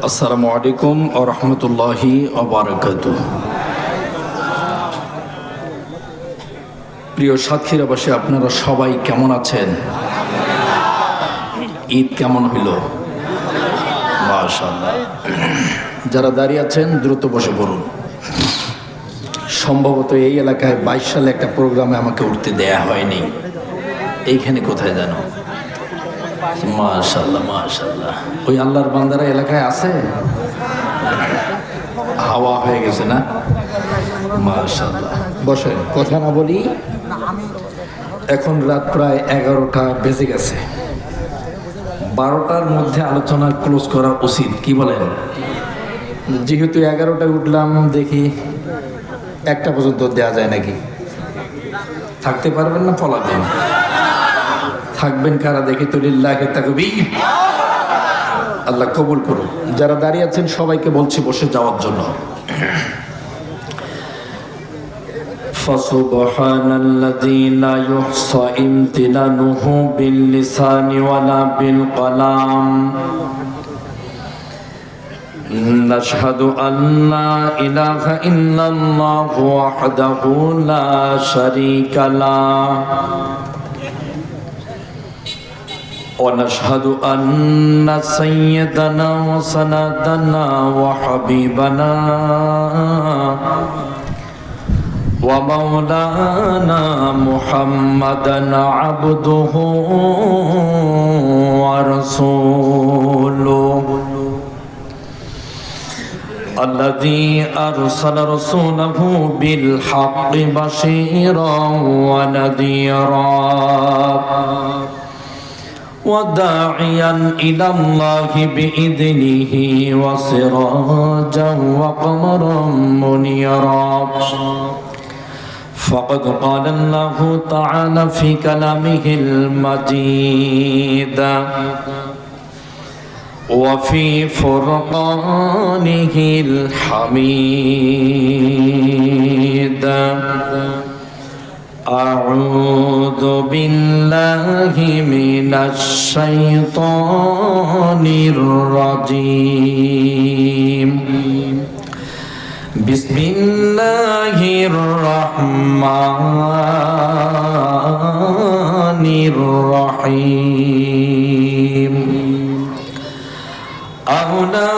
আসসালামু আলাইকুম ওয়া রাহমাতুল্লাহি ওয়া বারাকাতুহু। প্রিয় সাতক্ষীরাবাসী, আপনারা সবাই কেমন আছেন? ঈদ কেমন হইল? মাশাআল্লাহ। যারা দাঁড়িয়ে আছেন দ্রুত বসে পড়ুন। সম্ভবত এই এলাকায় 22 সালে একটা প্রোগ্রামে আমাকে উঠতে দেয়া হয়নি। এইখানে কোথায় জানো? মাশাআল্লাহ মাশাআল্লাহ। ওই আল্লাহর বান্দারা এলাকায় আছে? হাওয়া হয়ে গেছে না? মাশাআল্লাহ। বসেন, কথা না বলি। এখন রাত প্রায় 11টা বেজে গেছে। 12টার মধ্যে আলোচনা ক্লোজ করা উচিত, কি বলেন? যেহেতু 11টায় উঠলাম, দেখি 1টা পর্যন্ত দেওয়া যায় নাকি? থাকতে পারবেন না পলাবেন? থাকবেন কারা দেখি তো? লিল্লাহি তাকবীর। আল্লাহ কবুল করুন। যারা দাঁড়িয়ে আছেন সবাইকে বলছি বসে যাওয়ার জন্য। ফাসুবহানাল্লাযী লা ইউহসা ইমতিনানুহু বিল লিসানি ওয়ালা বিল কলাম। নাশহাদু আল্লা ইলাহা ইল্লাল্লাহু ওয়াহদাহু লা শারীকা লাহু ونشهد أن سيدنا وسندنا وحبيبنا ومولانا محمدا عبده ورسوله الذي أرسل رسوله بالحق بشيرا ونذيرا وداعيا إلى الله بإذنه وسراجا وقمرا منيرا. فقد قال الله تعالى في كلامه المجيد وفي فرقانه الحميد. أعوذ بالله من الشيطان الرجيم. بسم الله الرحمن الرحيم. أولى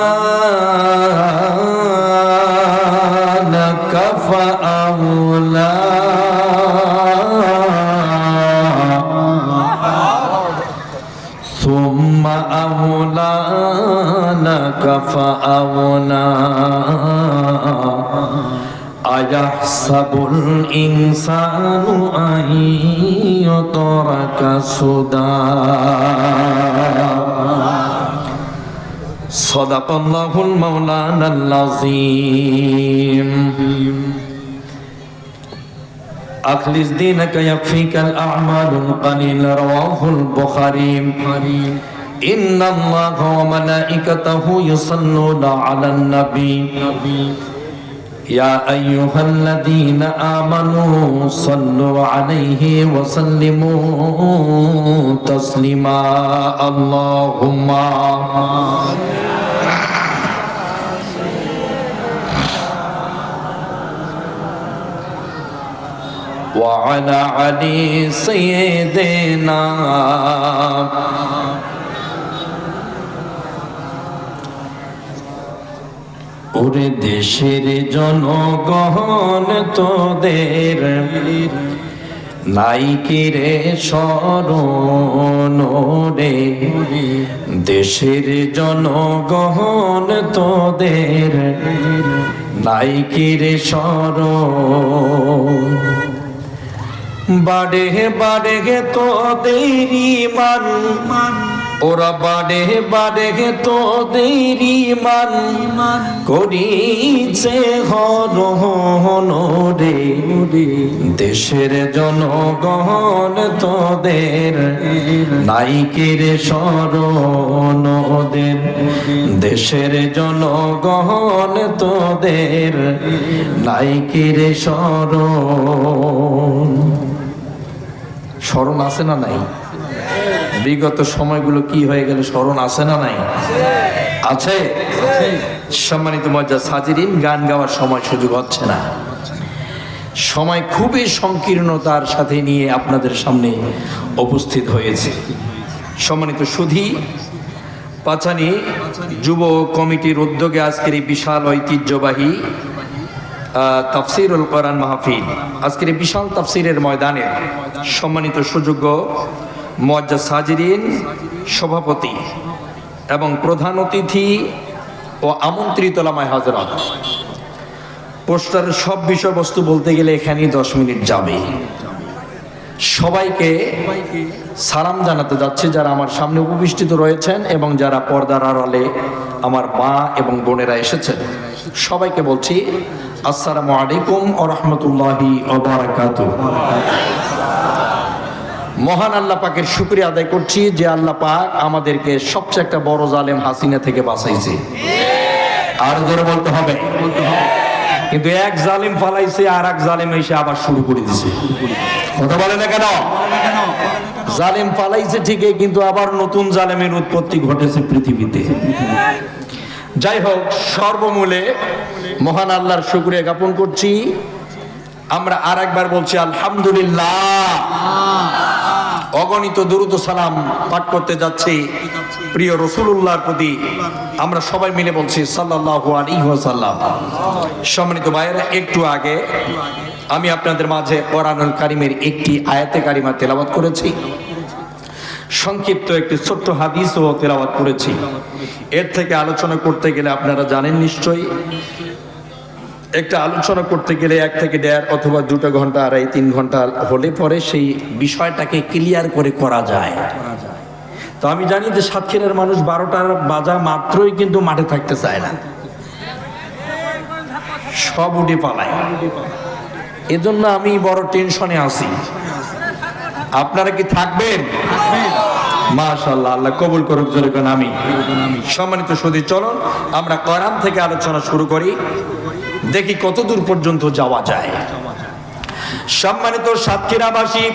لك فأولى ثم أولى لك فأولى. أيحسب الإنسان أن يترك سدى. صدق الله المولانا العظيم. أخلص دينك يكفيك الأعمال القليل. رواه البخاري. إن الله وملائكته يصلون على النبي يا أيها الذين آمنوا صلوا عليه وسلموا تسليما. اللهم وعلى علي سيدنا. ওরে দেশের জনগণ তোদের নাইকিরে শরণ রে। দেশের জনগণ তোদের নাইকিরে শরণ। বাড়ে বাড়ে তোদের ঈমান, ওরা বাড়ে বাড়ে তোদের ঈমান করিছে হরণ রে। দেশের জনগণ তোদের নাইকের শরণ ওদের। দেশের জনগণ তোদের নাইকের শরণ। স্মরণ আছে না নাই? বিগত সময়গুলো কি হয়ে গেল, স্মরণ আছে না নাই? আছে? সম্মানিত মুআজ্জাজ হাজিরিন, গান গাওয়ার সময় সুযোগ হচ্ছে না, সময় খুবই সংকীর্ণতার সাথে নিয়ে আপনাদের সামনে উপস্থিত হয়েছে। সম্মানিত সুধী, পাঁচানী যুব কমিটির উদ্যোগে আজকের এই বিশাল ঐতিহ্যবাহী তাফসিরুল কোরআন মাহফিল, আজকের এই বিশাল তাফসিরের ময়দানে সম্মানিত সুযোগ্য মুআজ্জাজ হাজিরিন, সভাপতি এবং প্রধান অতিথি ও আমন্ত্রিত ওলামায়ে হযরত, পোস্টারের সব বিষয়বস্তু বলতে গেলে এখানেই 10 মিনিট যাবে। সবাইকে সালাম জানাতে যাচ্ছি যারা আমার সামনে উপবিষ্টিত রয়েছেন এবং যারা পর্দার আড়ালে আমার মা এবং বোনেরা এসেছেন, সবাইকে বলছি আসসালামু আলাইকুম ওয়া রাহমাতুল্লাহি ওয়া বারাকাতুহু। মহান আল্লাহ পাকের শুকরিয়া আদায় করছি যে আল্লাহ পাক আমাদেরকে সবচেয়ে একটা বড় জালেম হাসিনা থেকে বাঁচাইছে। আর জোরে বলতে হবে, কিন্তু এক জালিম পালাইছে আর এক জালিম এসে আবার শুরু করে দিছে। কথা বলে না কেন? জালিম পালাইছে ঠিকই, কিন্তু আবার নতুন জালেমের উৎপত্তি ঘটেছে পৃথিবীতে। যাই হোক, সর্বমূলে মহান আল্লাহর শুকরিয়া জ্ঞাপন করছি। আমরা আর একবার বলছি আলহামদুলিল্লাহ। অগণিত দুরূদ ও সালাম পাঠ করতে যাচ্ছি প্রিয় রাসূলুল্লাহর প্রতি। আমরা সবাই মিলে বলছি সাল্লাল্লাহু আলাইহি ওয়াসাল্লাম। সম্মানিত ভাইয়েরা, একটু আগে আমি আপনাদের মাঝে কোরআনুল কারীমের একটি আয়াতে কারিমা তেলাওয়াত করেছি, সংক্ষিপ্ত একটি ছোট্ট হাদিসও তেলাওয়াত করেছি। এর থেকে আলোচনা করতে গেলে আপনারা জানেন নিশ্চয়ই, একটা আলোচনা করতে গেলে 1 থেকে 1.5 অথবা 2 ঘন্টা, 2.5-3 ঘন্টা হলে পরে সেই বিষয়টাকে ক্লিয়ার করে করা যায়। তো আমি জানি যে সাতক্ষীরার মানুষ 12টার বাজা মাত্রই কিন্তু মাঠে থাকতে চায় না, সব উঠে পালায়। এজন্য আমি বড় টেনশনে আছি। আপনারা কি থাকবেন? মাশাআল্লাহ, আল্লাহ কবুল করুক, জোরে কোন আমিন। সম্মানিত সুধী, চলুন আমরা কোরআন থেকে আলোচনা শুরু করি, দেখি কত দূর পর্যন্ত যাওয়া যায়। সম্মানিত সাতক্ষীরাবাসী,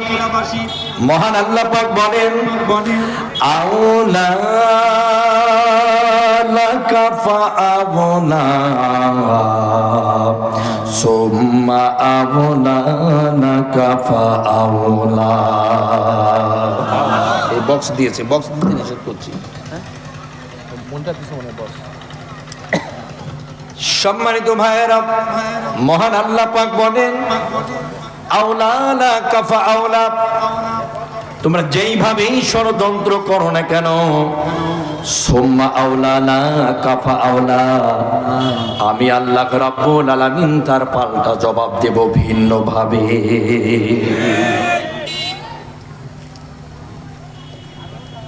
মহান আল্লাহ পাক বলেন আওলা লাকা ফাআওলা সুম্মা আওলা লাকা ফাআওলা। এই বক্স দিয়েছে, বক্স দিতে নিষেধ করছি। মনটা কিছু মনে বক্স। সম্মানিত ভাইয়েরা, মহান আল্লাহ পাক বলেন আওলা লাকা ফাআওলা, তোমরা যেইভাবেই ষড়যন্ত্র করো না কেন, সুম্মা আওলা লাকা ফাআওলা, আমি আল্লাহ রাব্বুল আলামিন তার পাল্টা জবাব দেব ভিন্ন ভাবে।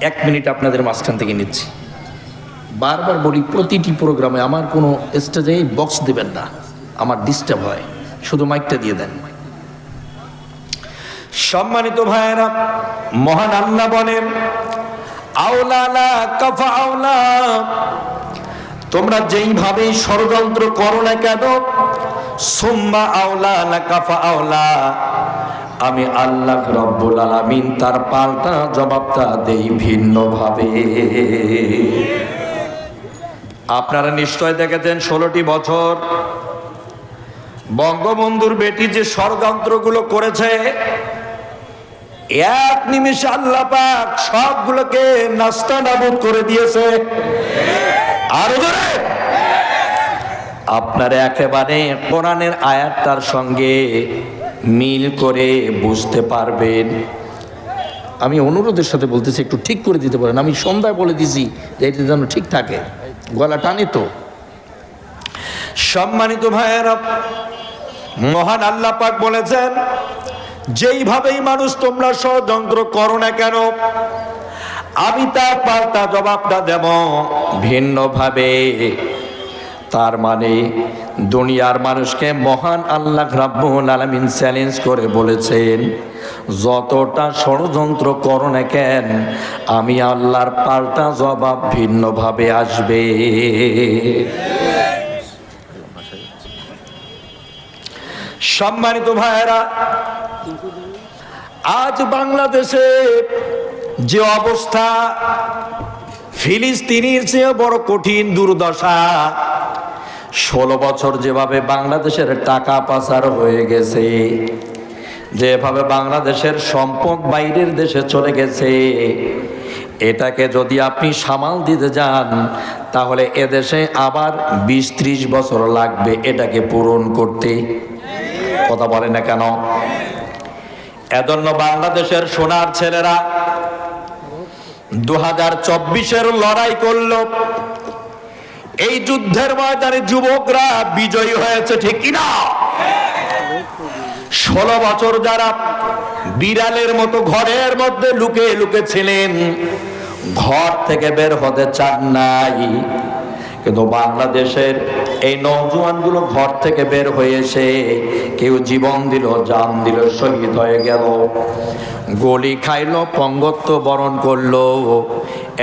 এক মিনিট আপনাদের মাঝখান থেকে নিচ্ছি। বারবার বলি, প্রতিটি প্রোগ্রামে আমার কোনো স্টেজে বক্স দেবেন না, আমার ডিস্টার্ব হয়, শুধু মাইকটা দিয়ে দেন। সম্মানিত ভাইয়েরা, মহান আল্লাহ বলেন আওলা লাকা ফাআওলা, তোমরা যেইভাবেই ষড়যন্ত্র করো না কেন, সুম্মা আওলা লাকা ফাআওলা, আমি আল্লাহ রাব্বুল আলামিন তার পাল্টা জবাবটা দেই ভিন্ন ভাবে। আপনারা নিশ্চয় দেখেছেন 16টি বছর বঙ্গবন্ধুর বেটি যে ষড়যন্ত্রগুলো করেছে, এক নিমিষে আল্লাহ পাক সবগুলোকে নাস্তানাবুদ করে দিয়েছে। আরো জোরে আপনারা একেবারে কোরআনের আয়াতটার সঙ্গে মিল করে বুঝতে পারবেন। আমি অনুরোধের সাথে বলতেছি, একটু ঠিক করে দিতে পারেন। আমি সন্ধ্যায় বলে দিছি যে এটা যেন ঠিক থাকে, গলা টানে তো। সম্মানিত ভাইয়েরা, মহান আল্লাহ পাক বলেছেন যেইভাবেই মানুষ তোমরা ষড়যন্ত্র করো না কেন, আমি তার পাল্টা জবাবটা দেব ভিন্ন ভাবে। তার মানে দুনিয়ার মানুষকে মহান আল্লাহ রাব্বুল আলামিন চ্যালেঞ্জ করে বলেছেন, যতটা ষড়যন্ত্র করো না কেন, আমি আল্লাহর পাল্টা জবাব ভিন্ন ভাবে আসবে। সম্মানিত ভাইয়েরা, আজ বাংলাদেশে যে অবস্থা, ফিলিস্তিনির চেয়ে বড় কঠিন দুর্দশা। 16 বছর যেভাবে বাংলাদেশের টাকা পাচার হয়ে গেছে, যেভাবে বাংলাদেশের সম্পদ বাইরের দেশে চলে গেছে, এটাকে যদি আপনি সামাল দিতে যান তাহলে এদেশে আবার 20-30 বছর লাগবে এটাকে পূরণ করতে। কথা বলে না কেন? এজন্য বাংলাদেশের সোনার ছেলেরা 2024-এর লড়াই করলো। এই যুদ্ধের ময়দানে যুবকরা বিজয়ী হয়েছে, ঠিক কিনা? 16 বছর যারা বিড়ালের মতো ঘরের মধ্যে লুকে লুকে ছিলেন, ঘর থেকে বের হতে চান নাই, কিন্তু বাংলাদেশের এই নওজোয়ানগুলো ঘর থেকে বের হয়েছে, কেউ জীবন দিল, জান দিল, শহীদ হয়ে গেল, গলি খাইলো, পঙ্গত্ব বরণ করলো।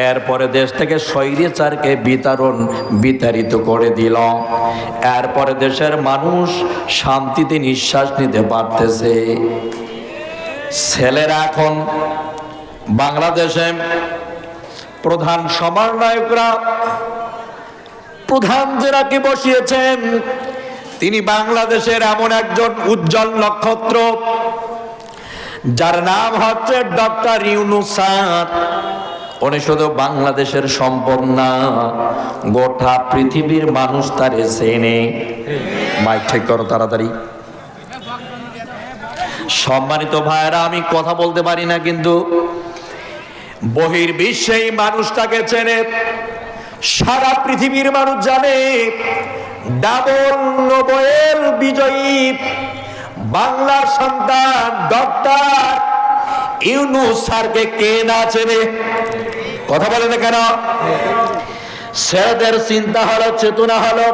এরপরে দেশ থেকে স্বৈরাচারকে বিতাড়িত করে দিল। এরপরে দেশের মানুষ শান্তিতে নিঃশ্বাস নিতে পারতেছে। ছেলেরা এখন বাংলাদেশে প্রধান সমন্বয়করা, প্রধান যারাকে বসিয়েছেন, তিনি বাংলাদেশের এমন একজন উজ্জ্বল নক্ষত্র যার নাম হচ্ছে ডক্টর ইউনূস স্যার। উনি শুধু বাংলাদেশের সম্পদ না, গোটা পৃথিবীর মানুষ তারে চেনে। মাইক ঠিক করো তাড়াতাড়ি। সম্মানিত ভাইয়েরা, আমি কথা বলতে পারি না, কিন্তু বহির্বিশ্বে এই মানুষটাকে চেনে, সারা পৃথিবীর মানুষ জানে। ডাবল নোবেল বিজয়ী বাংলার সন্তান ডক্টর ইউনূস স্যারকে কে না চেনে? কথা বলে না কেন? ছেলেদের চিন্তা হলো, চেতনা হলো,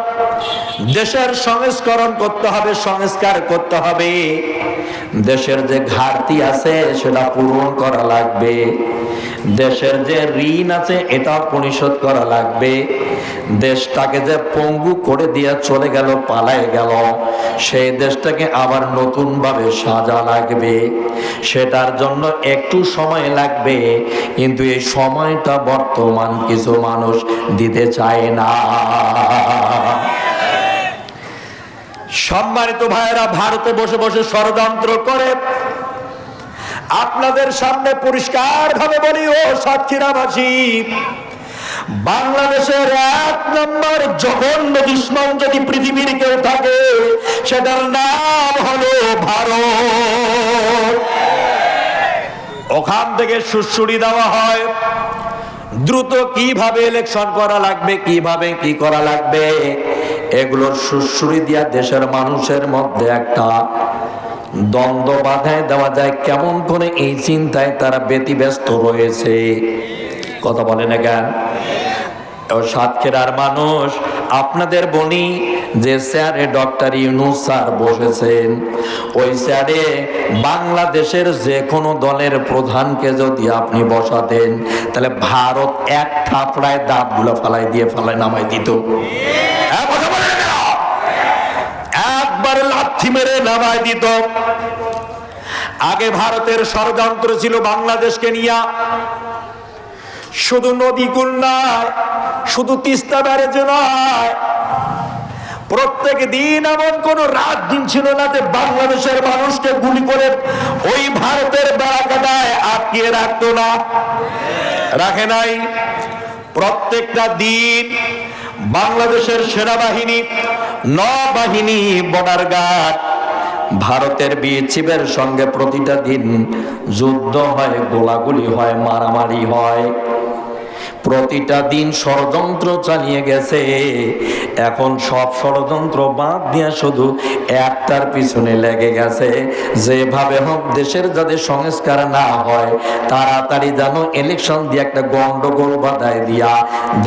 দেশের সংস্করণ করতে হবে, সংস্কার করতে হবে, দেশের যে ঘাটতি আছে সেটা পূরণ করা লাগবে, দেশের যে ঋণ আছে এটা পরিশোধ করা লাগবে, দেশটাকে যে পঙ্গু করে দিয়ে চলে গেল, পালায় গেল, সেই দেশটাকে আবার নতুন ভাবে সাজা লাগবে। সেটার জন্য একটু সময় লাগবে, কিন্তু এই সময়টা বর্তমান কিছু মানুষ দিতে চায় না। সম্মানিত ভাইয়েরা, ভারতে বসে বসে ষড়যন্ত্র করে। আপনাদের সামনে পরিষ্কার ভাবে বলি, ও সাতক্ষীরাবাসী, বাংলাদেশের 1 নম্বর জঘন্য দুশ্মন যদি পৃথিবীর কেউ থাকে, সেটার নাম হলো ভারত। ওখান থেকে সুড়সুড়ি দেওয়া হয় দ্রুত কিভাবে ইলেকশন করা লাগবে, কিভাবে কি করা লাগবে, এগুলোর সুড়সুড়ি দিয়া দেশের মানুষের মধ্যে একটা দ্বন্দ্ব বাধায় দেওয়া যায়। কেমন করে এই চিন্তায় তারা ব্যতিব্যস্ত রয়েছে। কথা বলে না কেন? সাতক্ষীরার মানুষ, আপনাদের বলি যে স্যারে ডক্টর ইউনূস স্যার বসেছেন, ওই স্যারে বাংলাদেশের যে কোনো দলের প্রধানকে যদি আপনি বসাতেন, তাহলে ভারত এক থাপড়ায় দাঁতগুলো ফালায় নামাই দিত। একবার লাথি মেরে নামাই দিত। আগে ভারতের ষড়যন্ত্র ছিল বাংলাদেশকে নিয়ে, শুধু নদীকুল নয়, শুধু তিস্তা ব্যারেজ নয়, প্রত্যেক দিন এমন কোন রাত দিন ছিল না যে বাংলাদেশের মানুষকে গুলি করে ওই ভারতের বেড়াকাটায় আটকিয়ে রাখতো না। রাখে নাই। প্রত্যেকটা দিন বাংলাদেশের সেনাবাহিনী, নৌবাহিনী, বর্ডার গার্ড, ভারতের বিএসএফের সঙ্গে প্রতিটা দিন যুদ্ধ হয়, গোলাগুলি হয়, মারামারি হয়, প্রতিটা দিন ষড়যন্ত্র চালিয়ে গেছে। এখন সব ষড়যন্ত্র বাদ দিয়ে শুধু একটার পিছনে লেগে গেছে, যেভাবে হোক দেশের যাতে সংস্কার না হয়, তাড়াতাড়ি যেন ইলেকশন দিয়ে একটা গন্ডগোল বাধায় দিয়া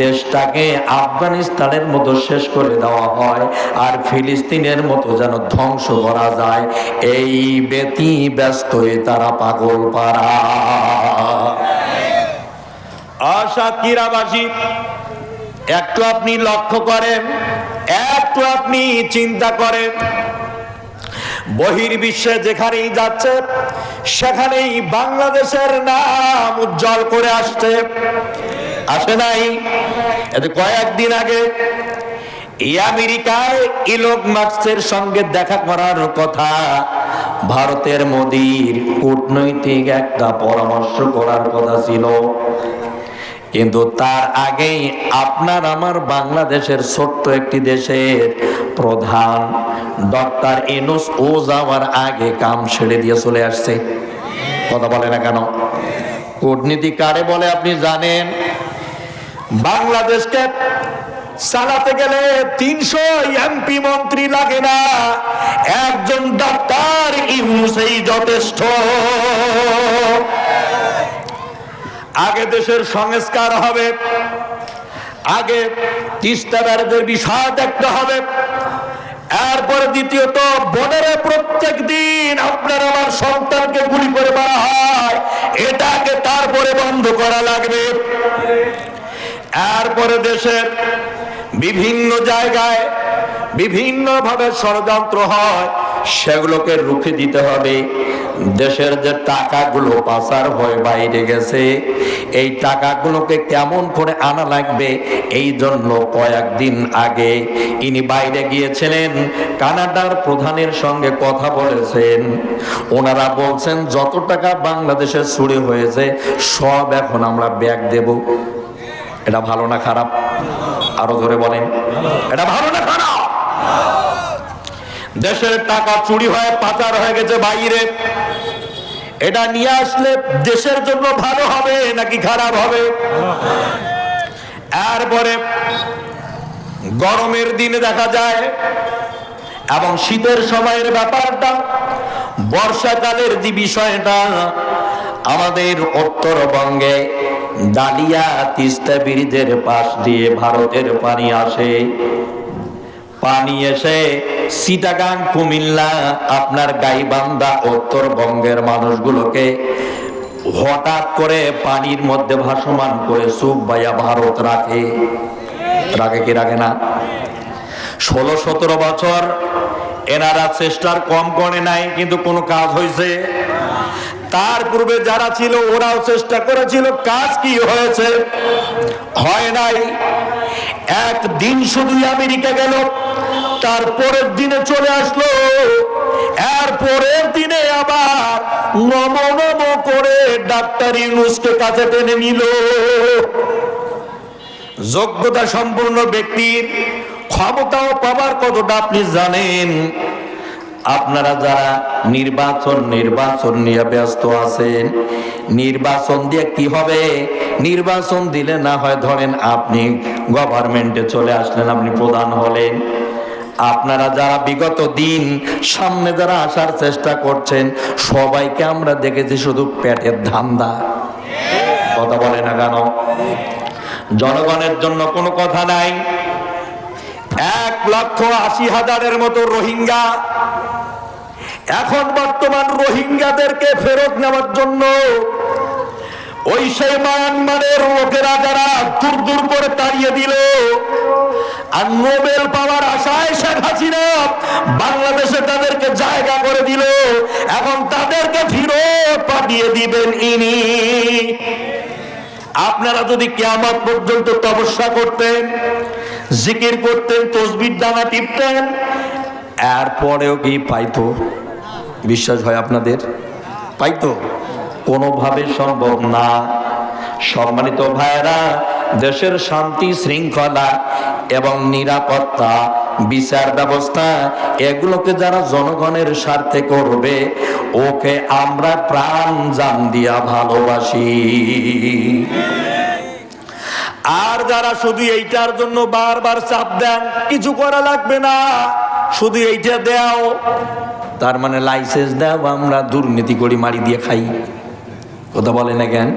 দেশটাকে আফগানিস্তানের মতো শেষ করে দেওয়া হয়, আর ফিলিস্তিনের মতো যেন ধ্বংস করা যায়। এই ব্যতি ব্যস্তই তারা পাগল পাড়া। সাতক্ষীরাবাসী, একটু আপনি লক্ষ্য করেন, একটু আপনি চিন্তা করেন, বহির্বিশ্বে যেখানেই যাচ্ছে সেখানেই বাংলাদেশের নাম উজ্জ্বল করে আসছে। আসে নাই? এতে কয়েকদিন আগে এই আমেরিকায় ইলন মাস্কের সঙ্গে দেখা করার কথা, ভারতের মোদির কূটনৈতিক একটা পরামর্শ করার কথা ছিল, কিন্তু তার আগেই আপনার আমার বাংলাদেশের ছোট্ট একটি দেশের প্রধান ডক্টর ইউনূস ও যাওয়ার আগে কাম ছেড়ে দিয়ে চলে আসছে। কথা বলে না কেন? কূটনীতি কারে বলে আপনি জানেন? বাংলাদেশকে চালাতে গেলে 300 এমপি মন্ত্রী লাগে না, একজন ডক্টর ইউনূসই যথেষ্ট। আগে দেশের সংস্কার হবে, আগে তিস্তা ব্যারেজের বিষয় দেখতে হবে, এরপরে দ্বিতীয়ত বর্ডারে প্রত্যেক দিন আপনার আমার সন্তানকে গুলি করে মারা হয়, এটাকে তারপরে বন্ধ করা লাগবে। এরপরে দেশের বিভিন্ন জায়গায় বিভিন্ন ভাবে ষড়যন্ত্র হয়, সেগুলোকে রুখে দিতে হবে। দেশের যে টাকাগুলো পাচার হয়ে বাইরে গেছে, এই টাকাগুলোকে কেমন করে আনা লাগবে, এই জন্য কয়েকদিন আগে ইনি বাইরে গিয়েছিলেন, কানাডার প্রধানের সঙ্গে কথা বলেছেন। ওনারা বলছেন যত টাকা বাংলাদেশে চুরি হয়েছে সব এখন আমরা ব্যাক দেব। এটা ভালো না খারাপ? আরো ধরে বলেন, এটা ভালো না খারাপ? দেশের টাকা চুরি হয়ে পাচার হয়ে গেছে বাইরে, এটা নিয়ে আসলে দেশের জন্য ভালো হবে নাকি খারাপ হবে? এরপরে গরমের দিনে দেখা যায় এবং শীতের সময়ের ব্যাপারটা, বর্ষাকালের যে বিষয়টা, আমাদের উত্তরবঙ্গে ডালিয়া তিস্তা ব্রিজের পাশ দিয়ে ভারতের পানি আসে, পানি এসে চিটাগাং কুমিল্লা আপনার গাইবান্ধা উত্তরবঙ্গের মানুষগুলোকে হঠাৎ করে পানির মধ্যে ভাসমান করে চুপ বাইয়া ভারত রাখে। রাখে কি রাখে না? 16-17 বছর এনারা চেষ্টার কম করে নাই, কিন্তু কোনো কাজ হয়েছে? তার পূর্বে যারা ছিল ওরাও চেষ্টা করেছিল, কাজ কি হয়েছে? হয় নাই। একদিন শুধু আমেরিকা গেল, তারপরের দিনে চলে আসলো, এর পরের দিনে আবার নম নম করে ডাক্তার ইউনূসকে কাছে টেনে নিল। যোগ্যতা সম্পূর্ণ ব্যক্তির ক্ষমতাও পাবার কতটা আপনি জানেন? আপনারা যারা নির্বাচন নিয়ে ব্যস্ত আছেন, নির্বাচন দিয়ে কি হবে? নির্বাচন দিলে না হয় ধরেন আপনি গভর্নমেন্টে চলে আসলেন, আপনি প্রধান হলেন, আপনারা যারা বিগত দিন সামনে যারা আসার চেষ্টা করছেন, সবাইকে আমরা দেখেছি শুধু পেটের ধান্দা। কথা বলে না কেন? জনগণের জন্য কোনো কথা নাই। 1,80,000-এর মতো রোহিঙ্গা, এখন বর্তমান রোহিঙ্গাদেরকে ফেরত নেওয়ার জন্য ওই সেই মায়ানমারের লোকেরা যারা দূর দূর করে তাড়িয়ে দিল, আর নোবেল পাওয়ার আশায় শেখ হাসিনা বাংলাদেশে তাদেরকে জায়গা করে দিল, এখন তাদেরকে ফেরত পাঠিয়ে দিবেন ইনি। আপনারা যদি কিয়ামত পর্যন্ত তপস্যা করতেন, জিকির করতেন, তসবির দানা টিপতেন, এরপরেও কি পাইতো? বিশ্বাস হয় আপনাদের? পাইতো? কোনোভাবে সম্ভব না। সম্মানিত ভাইরা, দেশের শান্তি শৃঙ্খলা এবং নিরাপত্তা, বিচার ব্যবস্থা, এগুলোকে যারা জনগণের স্বার্থে করবে, ওকে আমরা প্রাণ জান দিয়া ভালোবাসি। আর যারা শুধু এইটার জন্য বারবার চাপ দেন, কিছু করা লাগবে না, শুধু এইটা দাও, তার মানে লাইসেন্স দাও, আমরা দুর্নীতি করি, মারি দিয়ে খাই। কথা বলে না কেন?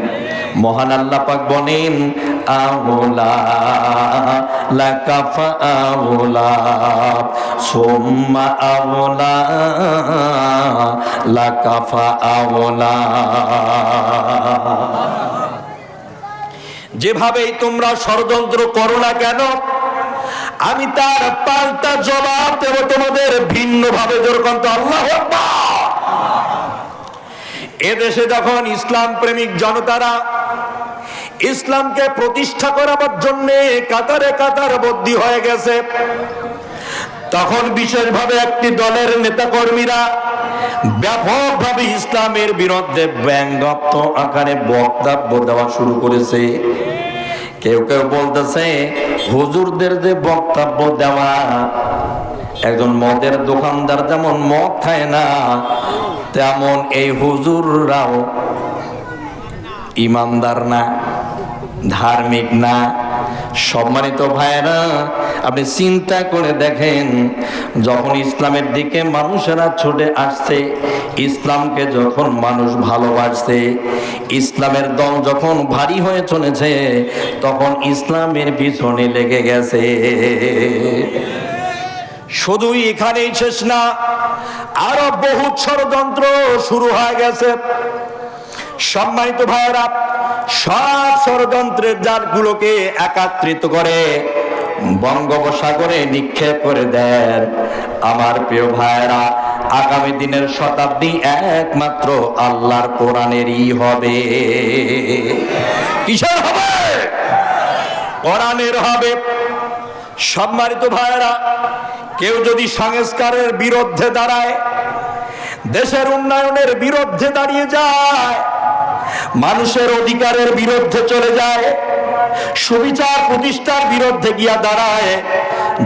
মহান আল্লাহ পাক বলেন, আওলা লাকাফা আওলা সুম্মা আওলা লাকাফা আওলা। যেভাবেই তোমরা ষড়যন্ত্র করো না কেন, আমি তার পাল্টা জবাব দেব তোমাদের ভিন্নভাবে। যেরকম তো আল্লাহু আকবার। এদেশে যখন ইসলাম প্রেমিক জনতারা ইসলামকে প্রতিষ্ঠা করার জন্য কাতারে কাতার বন্দী হয়ে গেছে। তখন বিশেষভাবে একটি দলের নেতাকর্মীরা ব্যাপকভাবে ইসলামের বিরুদ্ধে ব্যঙ্গাত্মক আকারে বক্তব্য দেওয়া শুরু করেছে। কেউ কেউ বলতেছে হুজুরদের যে বক্তব্য দেওয়া, একজন মদের দোকানদার যেমন মদ খায় না, তেমন এই হুজুররাও ইমানদার না, ধার্মিক না। সম্মানিত ভাইরা, আপনি চিন্তা করে দেখেন, যখন ইসলামের দিকে মানুষেরা ছুটে আসছে, ইসলামকে যখন মানুষ ভালোবাসছে, ইসলামের দম যখন ভারী হয়ে চলেছে, তখন ইসলামের পিছনে লেগে গেছে। শুধু এখানেই শেষ না, আরো বহু ষড়যন্ত্র শুরু হয়ে গেছে। সম্মানিত ভাইরা, সব ষড়যন্ত্রের জালগুলোকে একত্রিত করে বঙ্গোপসাগরে নিক্ষেপ করে দেন। আমার প্রিয় ভাইরা, আগামী দিনের শতাব্দী একমাত্র আল্লাহর কোরআনেরই হবে। কিসের হবে? কোরআনের হবে। সম্মানিত ভাইরা, কেউ যদি সংস্কারের বিরুদ্ধে দাঁড়ায়, দেশের উন্নয়নের বিরুদ্ধে দাঁড়িয়ে যায়, মানুষের অধিকারের বিরুদ্ধে চলে যায়, সুবিচার প্রতিষ্ঠার বিরুদ্ধে গিয়া দাঁড়ায়,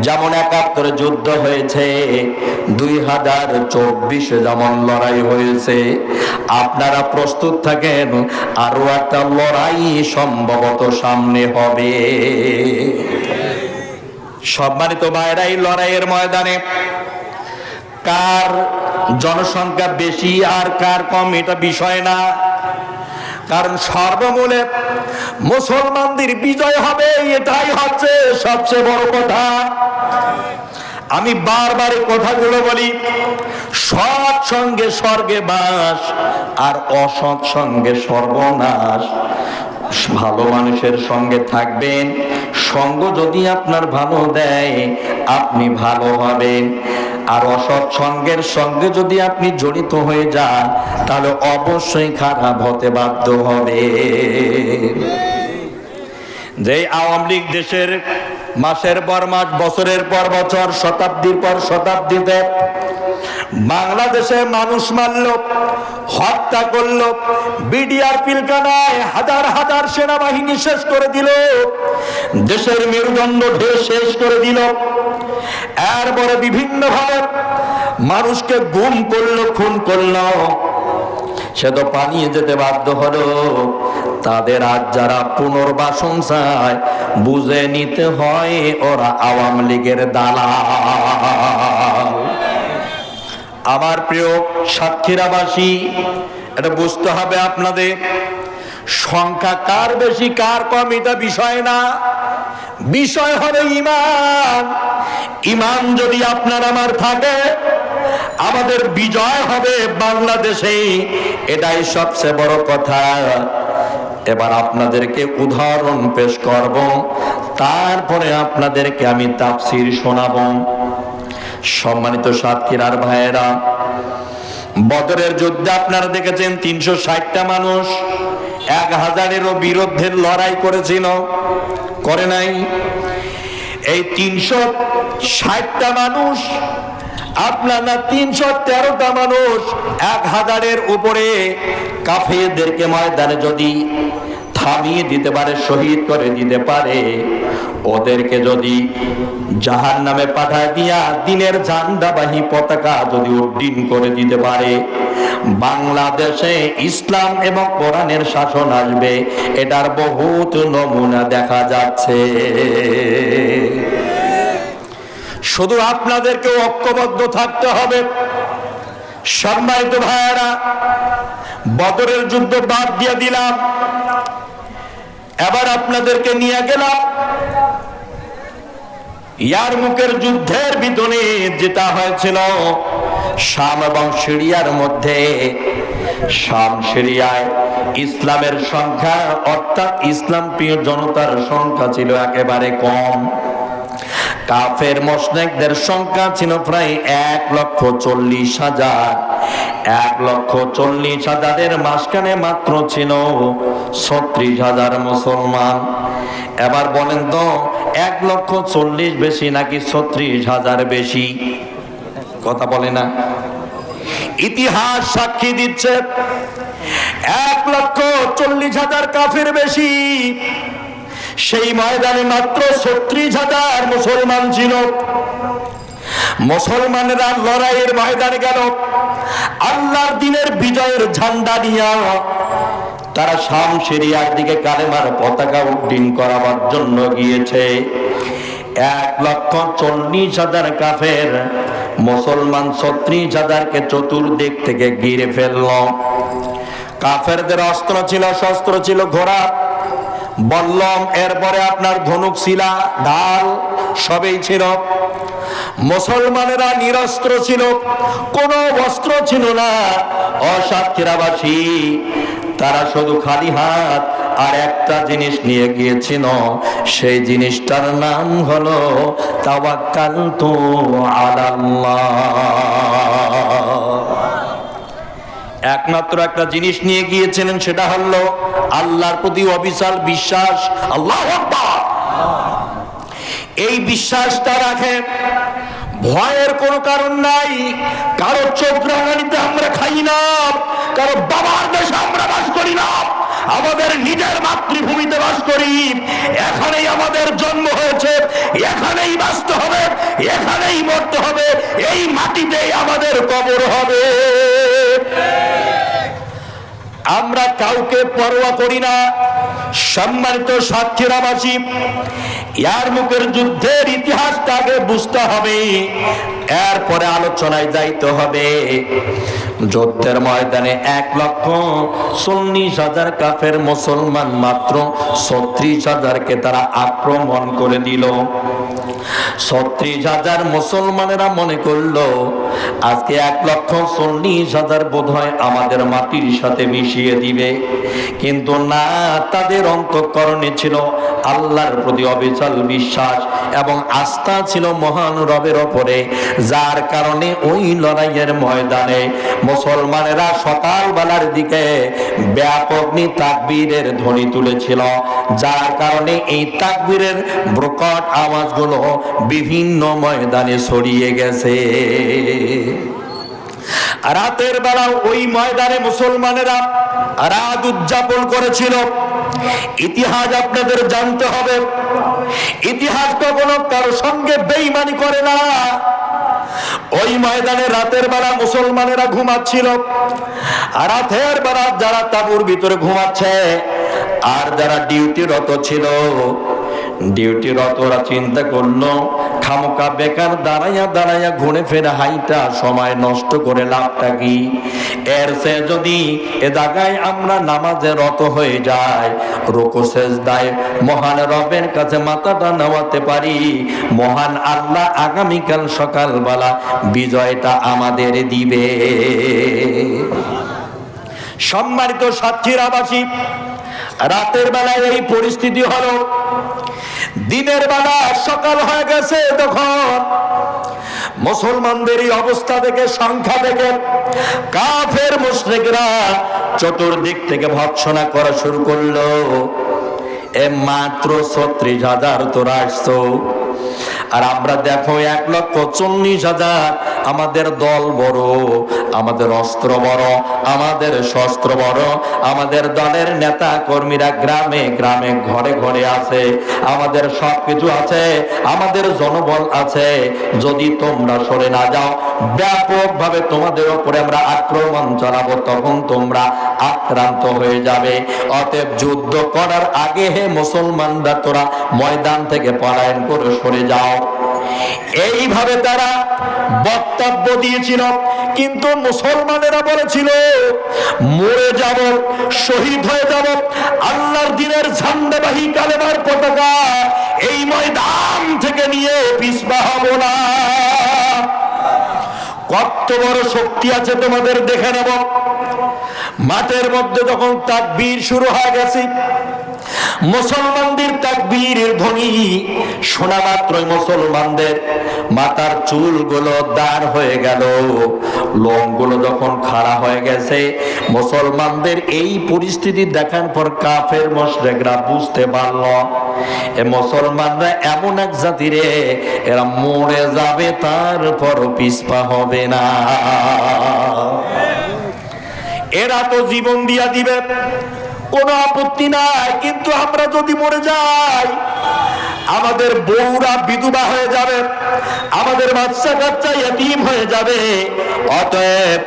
যেমন ৭১ যুদ্ধ হয়েছে, 2024 যেমন লড়াই হয়েছে, আপনারা প্রস্তুত থাকেন, আরো একটা লড়াই সম্ভবত সামনে হবে। সম্মানিত ভাইরা, এই লড়াইয়ের ময়দানে কার জনসংখ্যা বেশি আর কার কম এটা বিষয় না, কারণ সর্বমূলে মুসলমানদের বিজয় হবে, এটাই হচ্ছে সবচেয়ে বড় কথা। আমি বারবার এই কথাগুলো বলি, সৎ সঙ্গে স্বর্গে বাস আর অসৎ সঙ্গে সর্বনাশ। ভালো মানুষের সঙ্গে থাকবেন, সঙ্গ যদি আপনার ভালো দেয় আপনি ভালো হবেন, আর অসৎ সঙ্গের সঙ্গে যদি আপনি জড়িত হয়ে যান তাহলে অবশ্যই খারাপ হতে বাধ্য হবে। যে আওয়ামী লীগ দেশের মাসের পর মাস, বছরের পর বছর, শতাব্দীর পর শতাব্দীতে বাংলাদেশে মানুষ মারল, হত্যা করল, বিডিআর পিলখানায় হাজার হাজার সেনাবাহিনী শেষ করে দিল, দেশের মেরুদণ্ড ঢের শেষ করে দিল। এরপরে বিভিন্ন ভাবে মানুষকে গুম করলো, খুন করলো, সে তো পালিয়ে যেতে বাধ্য হলো। তাদের আজ যারা পুনর্বাসন চায়, বুঝে নিতে হয় ওরা আওয়ামী লীগের দালাল। আমার প্রিয় সাতক্ষীরাবাসী, এটা বুঝতে হবে আপনাদের, সংখ্যা কার বেশি কার কম এটা বিষয় না, বিষয় হবে ইমান। ইমান যদি আপনার আমার থাকে, আমাদের বিজয় হবে বাংলাদেশে, এটাই সবচেয়ে বড় কথা। এবার আপনাদেরকে উদাহরণ পেশ করব, তারপরে আপনাদেরকে আমি তাফসীর শোনাবো। সম্মানিত সাতক্ষীরার ভাইয়েরা, বদরের যুদ্ধে আপনারা দেখেছেন ৩৬০টা মানুষ ১,০০০-এরও বিরুদ্ধে লড়াই করেছিল, করে নাই? এই ৩৬০টা মানুষ আপনার না ৩১৩টা মানুষ ১,০০০-এর উপরে কাফেরদেরকে ময়দানে যদি থামিয়ে দিতে পারে, শহীদ করে দিতে পারে, ওদেরকে যদি জাহান্নামে পাঠায় দিয়া দিনের ঝান্ডাবাহী পতাকা যদি উড্ডীন করে দিতে পারে, বাংলাদেশে ইসলাম এবং কোরআনের শাসন আসবে, এটার বহুত নমুনা দেখা যাচ্ছে। শুধু আপনাদেরকে ঐক্যবদ্ধ থাকতে হবে। সম্মানিত ভাইয়েরা, বদরের যুদ্ধ বাদ দিয়ে দিলাম, এবার আপনাদেরকে নিয়ে গেলাম ইয়ারমুকের যুদ্ধের ভিতরে, যেটা হয়েছিল শাম এবং সিরিয়ার মধ্যে। শাম সিরিয়ায় ইসলামের সংখ্যা, অর্থাৎ ইসলাম প্রিয় জনতার সংখ্যা ছিল একেবারে কম। কাফের মুশরিকদের সংখ্যা ছিল প্রায় ১,৪০,০০০। 1,40,000-এর মাঝখানে মাত্র ছিল 36,000 মুসলমান। এবার বলেন তো 1,40,000 বেশি নাকি 36,000 বেশি? কথা বলে না। ইতিহাস সাক্ষী দিচ্ছে 1,40,000 কাফের বেশি। সেই ময়দানে মাত্র 36,000 মুসলমান ছিল। মুসলমানেরা লড়াইয়ের ময়দানে গেল আল্লাহর দ্বীনের বিজয়ের ঝান্ডা নিয়ে। তারা শাম সিরিয়ার দিকে কালেমার পতাকা উড্ডীন করাবার জন্য গিয়েছে। 1,40,000 কাফের মুসলমান 36,000-কে চতুর্দিক থেকে ঘিরে ফেলল। কাফেরদের অস্ত্র ছিল, শস্ত্র ছিল ঘোড়া, বল্লম, এরপরে আপনার ধনুক, শিলা, ঢাল সবই ছিল। মুসলমানেরা নিরস্ত্র ছিল, কোনো অস্ত্র ছিল না। অসাতক্ষীরাবাসী তারা শুধু খালি হাত আর একটা জিনিস নিয়ে গিয়েছিল, সেই জিনিসটার নাম হলো তাওয়াক্কালতু আলাল্লাহ। একমাত্র একটা জিনিস নিয়ে গিয়েছিলেন, সেটা হলো আল্লাহর প্রতি অবিচল বিশ্বাস। আল্লাহু আকবার। এই বিশ্বাসটা রাখেন, ভয়ের কোনো কারণ নাই। কারো চোখ রাঙানিতে আমরা খাই না, কারো বাবার দেশে আমরা বাস করি না, আমাদের নিজের মাতৃভূমিতে বাস করি। এখানেই আমাদের জন্ম হয়েছে, এখানেই বাঁচতে হবে, এখানেই মরতে হবে, এই মাটিতেই আমাদের কবর হবে। আমরা কাউকে পরোয়া করি না। সম্মানিত সাতক্ষীরাবাসী, ইয়ারমুকের যুদ্ধের ইতিহাসটা আগে বুঝতে হবে, এরপরে আলোচনায় যাইতে হবে। যুদ্ধের ময়দানে 1,40,000 কাফের মুসলমান মাত্র 36,000-কে তারা আক্রমণ করে দিল। 36,000 মুসলমানেরা মনে করলো আজকে 1,40,000 বোধ হয় আমাদের মাটির সাথে মিশিয়ে দিবে, কিন্তু না, তাদের অন্তঃকরণে ছিল আল্লাহর প্রতি অবিচল বিশ্বাস এবং আস্থা ছিল মহান রবের ওপরে, যার কারণে ওই লড়াইয়ের ময়দানে মুসলমানেরা সকালবেলার দিকে ব্যাপক তাকবীরের ধ্বনি তুলেছিল, যার কারণে এই তাকবীরের প্রকট আওয়াজগুলো বিভিন্ন ময়দানে ছড়িয়ে গেছে। রাতের বেলা ওই ময়দানে মুসলমানেরা রাত উদযাপন করেছিল। ইতিহাস আপনাদের জানতে হবে, ইতিহাস কখনো কারো সঙ্গে বেঈমানি করে না। ওই ময়দানে রাতের বেলা মুসলমানেরা ঘুমাচ্ছিল, আর রাতের বেলা যারা তাঁবুর ভিতরে ঘুমাচ্ছে আর যারা ডিউটিরত ছিল, ডিউটিরতরা চিন্তা করলো খামোকা বেকার দাঁড়াইয়া দাঁড়াইয়া ঘুরে ফেরা হাইটা সময় নষ্ট করে লাভটা কি? এর সে যদি এ জায়গায় আমরা নামাজে রত হয়ে যাই, রুকু সেজদায় মহান রবের কাছে মাথাটা নামাতে পারি, মহান আল্লাহ আগামীকাল সকালবেলা বিজয়টা আমাদের দিবে। সম্মানিত সাতক্ষীরাবাসী, রাতের বেলায় এই পরিস্থিতি হলো। দিনের বেলা সকাল হয়ে গেছে, তখন মুসলমানদের এই অবস্থা থেকে, সংখ্যা থেকে কাফের মুশরিকরা চতুর্দিক থেকে ভৎসনা করা শুরু করলো। এ মাত্র 36,000 তোরা আসছো, আর আমরা দেখো 1,40,000। আমাদের দল বড়, আমাদের অস্ত্র বড়, আমাদের শস্ত্র বড়, আমাদের দলের নেতা কর্মীরা গ্রামে গ্রামে ঘরে ঘরে আছে, আমাদের সবকিছু আছে, আমাদের জনবল আছে। যদি তোমরা সরে না যাও, ব্যাপকভাবে তোমাদের উপরে আমরা আক্রমণ চালাবো, তখন তোমরা আক্রান্ত হয়ে যাবে। অতএব যুদ্ধ করার আগে হে মুসলমানরা, তোরা ময়দান থেকে পলায়ন করে সরে যাও। এইভাবে তারা বক্তব্য দিয়েছিল, কিন্তু মুসলমানেরা বলেছিল মরে যাব, শহীদ হয়ে যাব, আল্লাহর দ্বীনের ঝান্ডাবাহী কালেমার পতাকা এই ময়দান থেকে নিয়ে পিছপা হব না। কত বড় শক্তি আছে তোমাদের দেখে নেব। মাঠের মধ্যে যখন তাকবীর শুরু হয়ে গেছে, মুসলমানদের তাকবীরের ধ্বনি শোনা মাত্রই মুসলমানদের মাথার চুলগুলো দাঁড় হয়ে গেল, লোমগুলো যখন খাড়া হয়ে গেছে। মুসলমানদের এই পরিস্থিতি দেখার পর কাফের মুশরিকরা বুঝতে পারল এ মুসলমানরা এমন এক জাতি রে, এরা মরে যাবে তারপর পিছপা হবে না। এরা তো জীবন দিয়া দিবে, কোনো আপত্তি নাই, কিন্তু আমরা যদি মরে যাই আমাদের বউরা বিধবা হয়ে যাবে, আমাদের বাচ্চা কাচ্চা ইতিম হয়ে যাবে। অতএব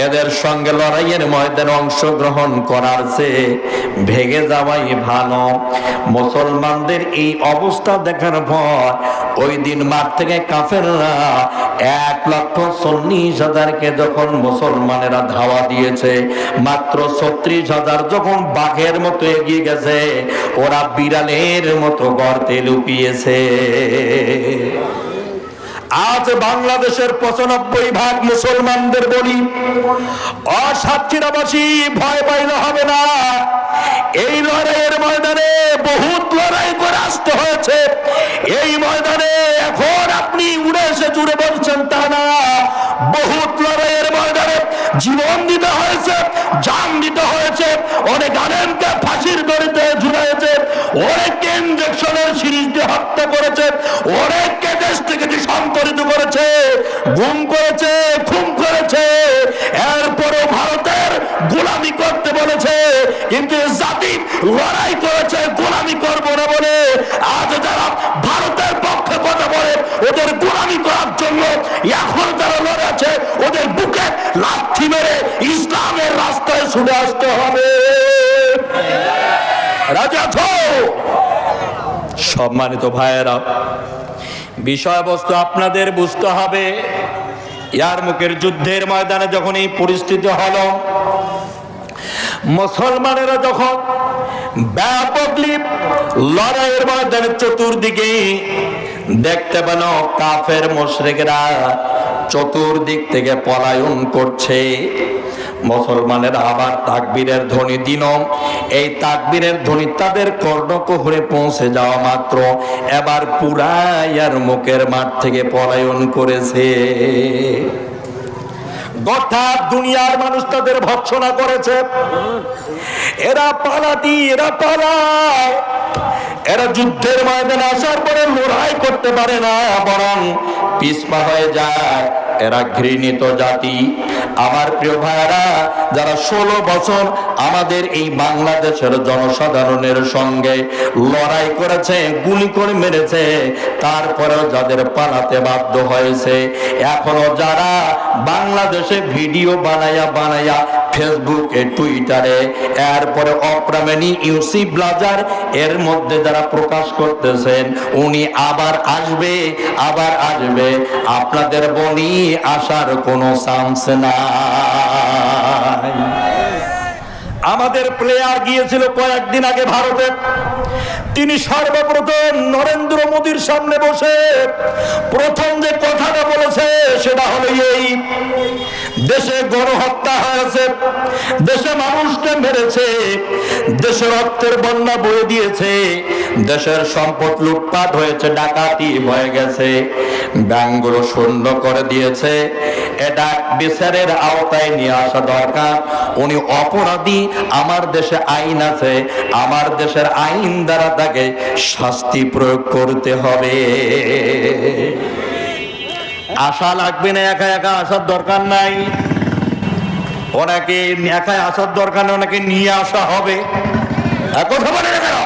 এদের সঙ্গে লড়াইয়ের ময়দানে অংশগ্রহণ করার চেয়ে ভেগে যাওয়াই ভালো। মুসলমানদের এই অবস্থা দেখার পর ওই দিন মাঠ থেকে কাফেররা 1,40,000-কে যখন মুসলমানেরা ধাওয়া দিয়েছে, মাত্র 36,000 যখন বাঘের মতো এগিয়ে গেছে, ওরা বিড়ালের মতো গর্তে লুকিয়েছে। আজ বাংলাদেশের 95% মুসলমানদের বলি, অসাতক্ষীরাবাসী ভয় পাইলে হবে না। এই লড়াইয়ের ময়দানে বহুত লড়াই করে আসতে হয়েছে। এই ময়দানে এখন আপনি উড়ে এসে জুড়ে বলছেন তা না, বহুত লড়াইয়ের ময়দানে জীবন দিতে হয়েছে, জান দিতে হয়েছে, অনেক আলেমকে ফাঁসির দড়িতে ঝুলাইছে, অনেককে ইনজেকশনের সিরিজ দিয়ে হত্যা করেছে, অনেককে দেশ থেকে সন্তরিত করেছে, গুম করেছে, খুন করেছে। এরপরও ভারতের গোলামি করতে বলেছে, কিন্তু জাতি লড়াই করেছে গোলামি করব না বলে। আজ যারা ভারতের পক্ষে কথা বলে ওদের গোলামি করার জন্য এখন যারা লড়ে আছে, ওদের বুকে লাথি মেরে ইসলামের রাস্তায় ছুটে আসতে হবে। রাজা সম্মানিত ভাইয়েরা, বিষয়বস্তু আপনাদের বুঝতে হবে। ইয়ারমুকের যুদ্ধের ময়দানে যখন এই পরিস্থিতি হলো, মুসলমানেরা যখন ব্যাপকলি লড়াইয়ের ময়দানে চতুর্দিকে দেখতে পেল কাফের মুশরিকরা চতুর্দিক থেকে পলায়ন করছে, মুসলমানের আবার তাকবীরের ধ্বনি দিল। এই তাকবীরের ধ্বনি তাদের কর্ণকুহরে পৌঁছে যাওয়া মাত্র এবার পুরা ইয়ারমুকের মাঠ থেকে পলায়ন করেছে। গোটা দুনিয়ার মানুষ তাদের ভৎসনা করেছে। এরা পালাতি, এরা পালায়, এরা যুদ্ধের ময়দানে আসার পরে লড়াই করতে পারে না, বরং পিছপা হয়ে যায়। এরা ঘৃণিত জাতি। আমার প্রিয় ভাইরা, যারা 16 বছর আমাদের এই বাংলাদেশের জনসাধারণের সঙ্গে লড়াই করেছে, গুলি করে মেরেছে, তারপরেও যাদের পালাতে বাধ্য হয়েছে, এখনো যারা বাংলাদেশে ভিডিও বানায়া ফেসবুকে, টুইটারে, এরপরে অপ্রামাণিক ইউসি ব্লাজার এর মধ্যে যারা প্রকাশ করতেছেন, উনি আবার আসবে, আবার আসবে, আপনাদের বলি আসার কোনো চান্স নাই। আমাদের প্লেয়ার গিয়েছিল কয়েকদিন আগে ভারতে। তিনি সর্বপ্রথম নরেন্দ্র মোদীর সামনে বসে প্রথম যে কথাটা বলেছে সেটা হলো এই, দেশে গণহত্যা হয়েছে, দেশে মানুষকে মেরেছে, দেশে রক্তের বন্যা বয়ে দিয়েছে, দেশের সম্পদ লুটপাট হয়েছে, ডাকাতি হয়ে গেছে, ব্যাংকগুলো শূন্য করে দিয়েছে। এটা বিচারের আওতায় নিয়ে আসা দরকার। উনি অপরাধী, আমার দেশে আইন আছে, আমার দেশের আইন দ্বারা তাকে শাস্তি প্রয়োগ করতে হবে। আশা লাগবে না, একা একা আসার দরকার নাই। ওনাকে একা আসার দরকার নেই, ওনাকে নিয়ে আসা হবে। কথা বলে না কেন?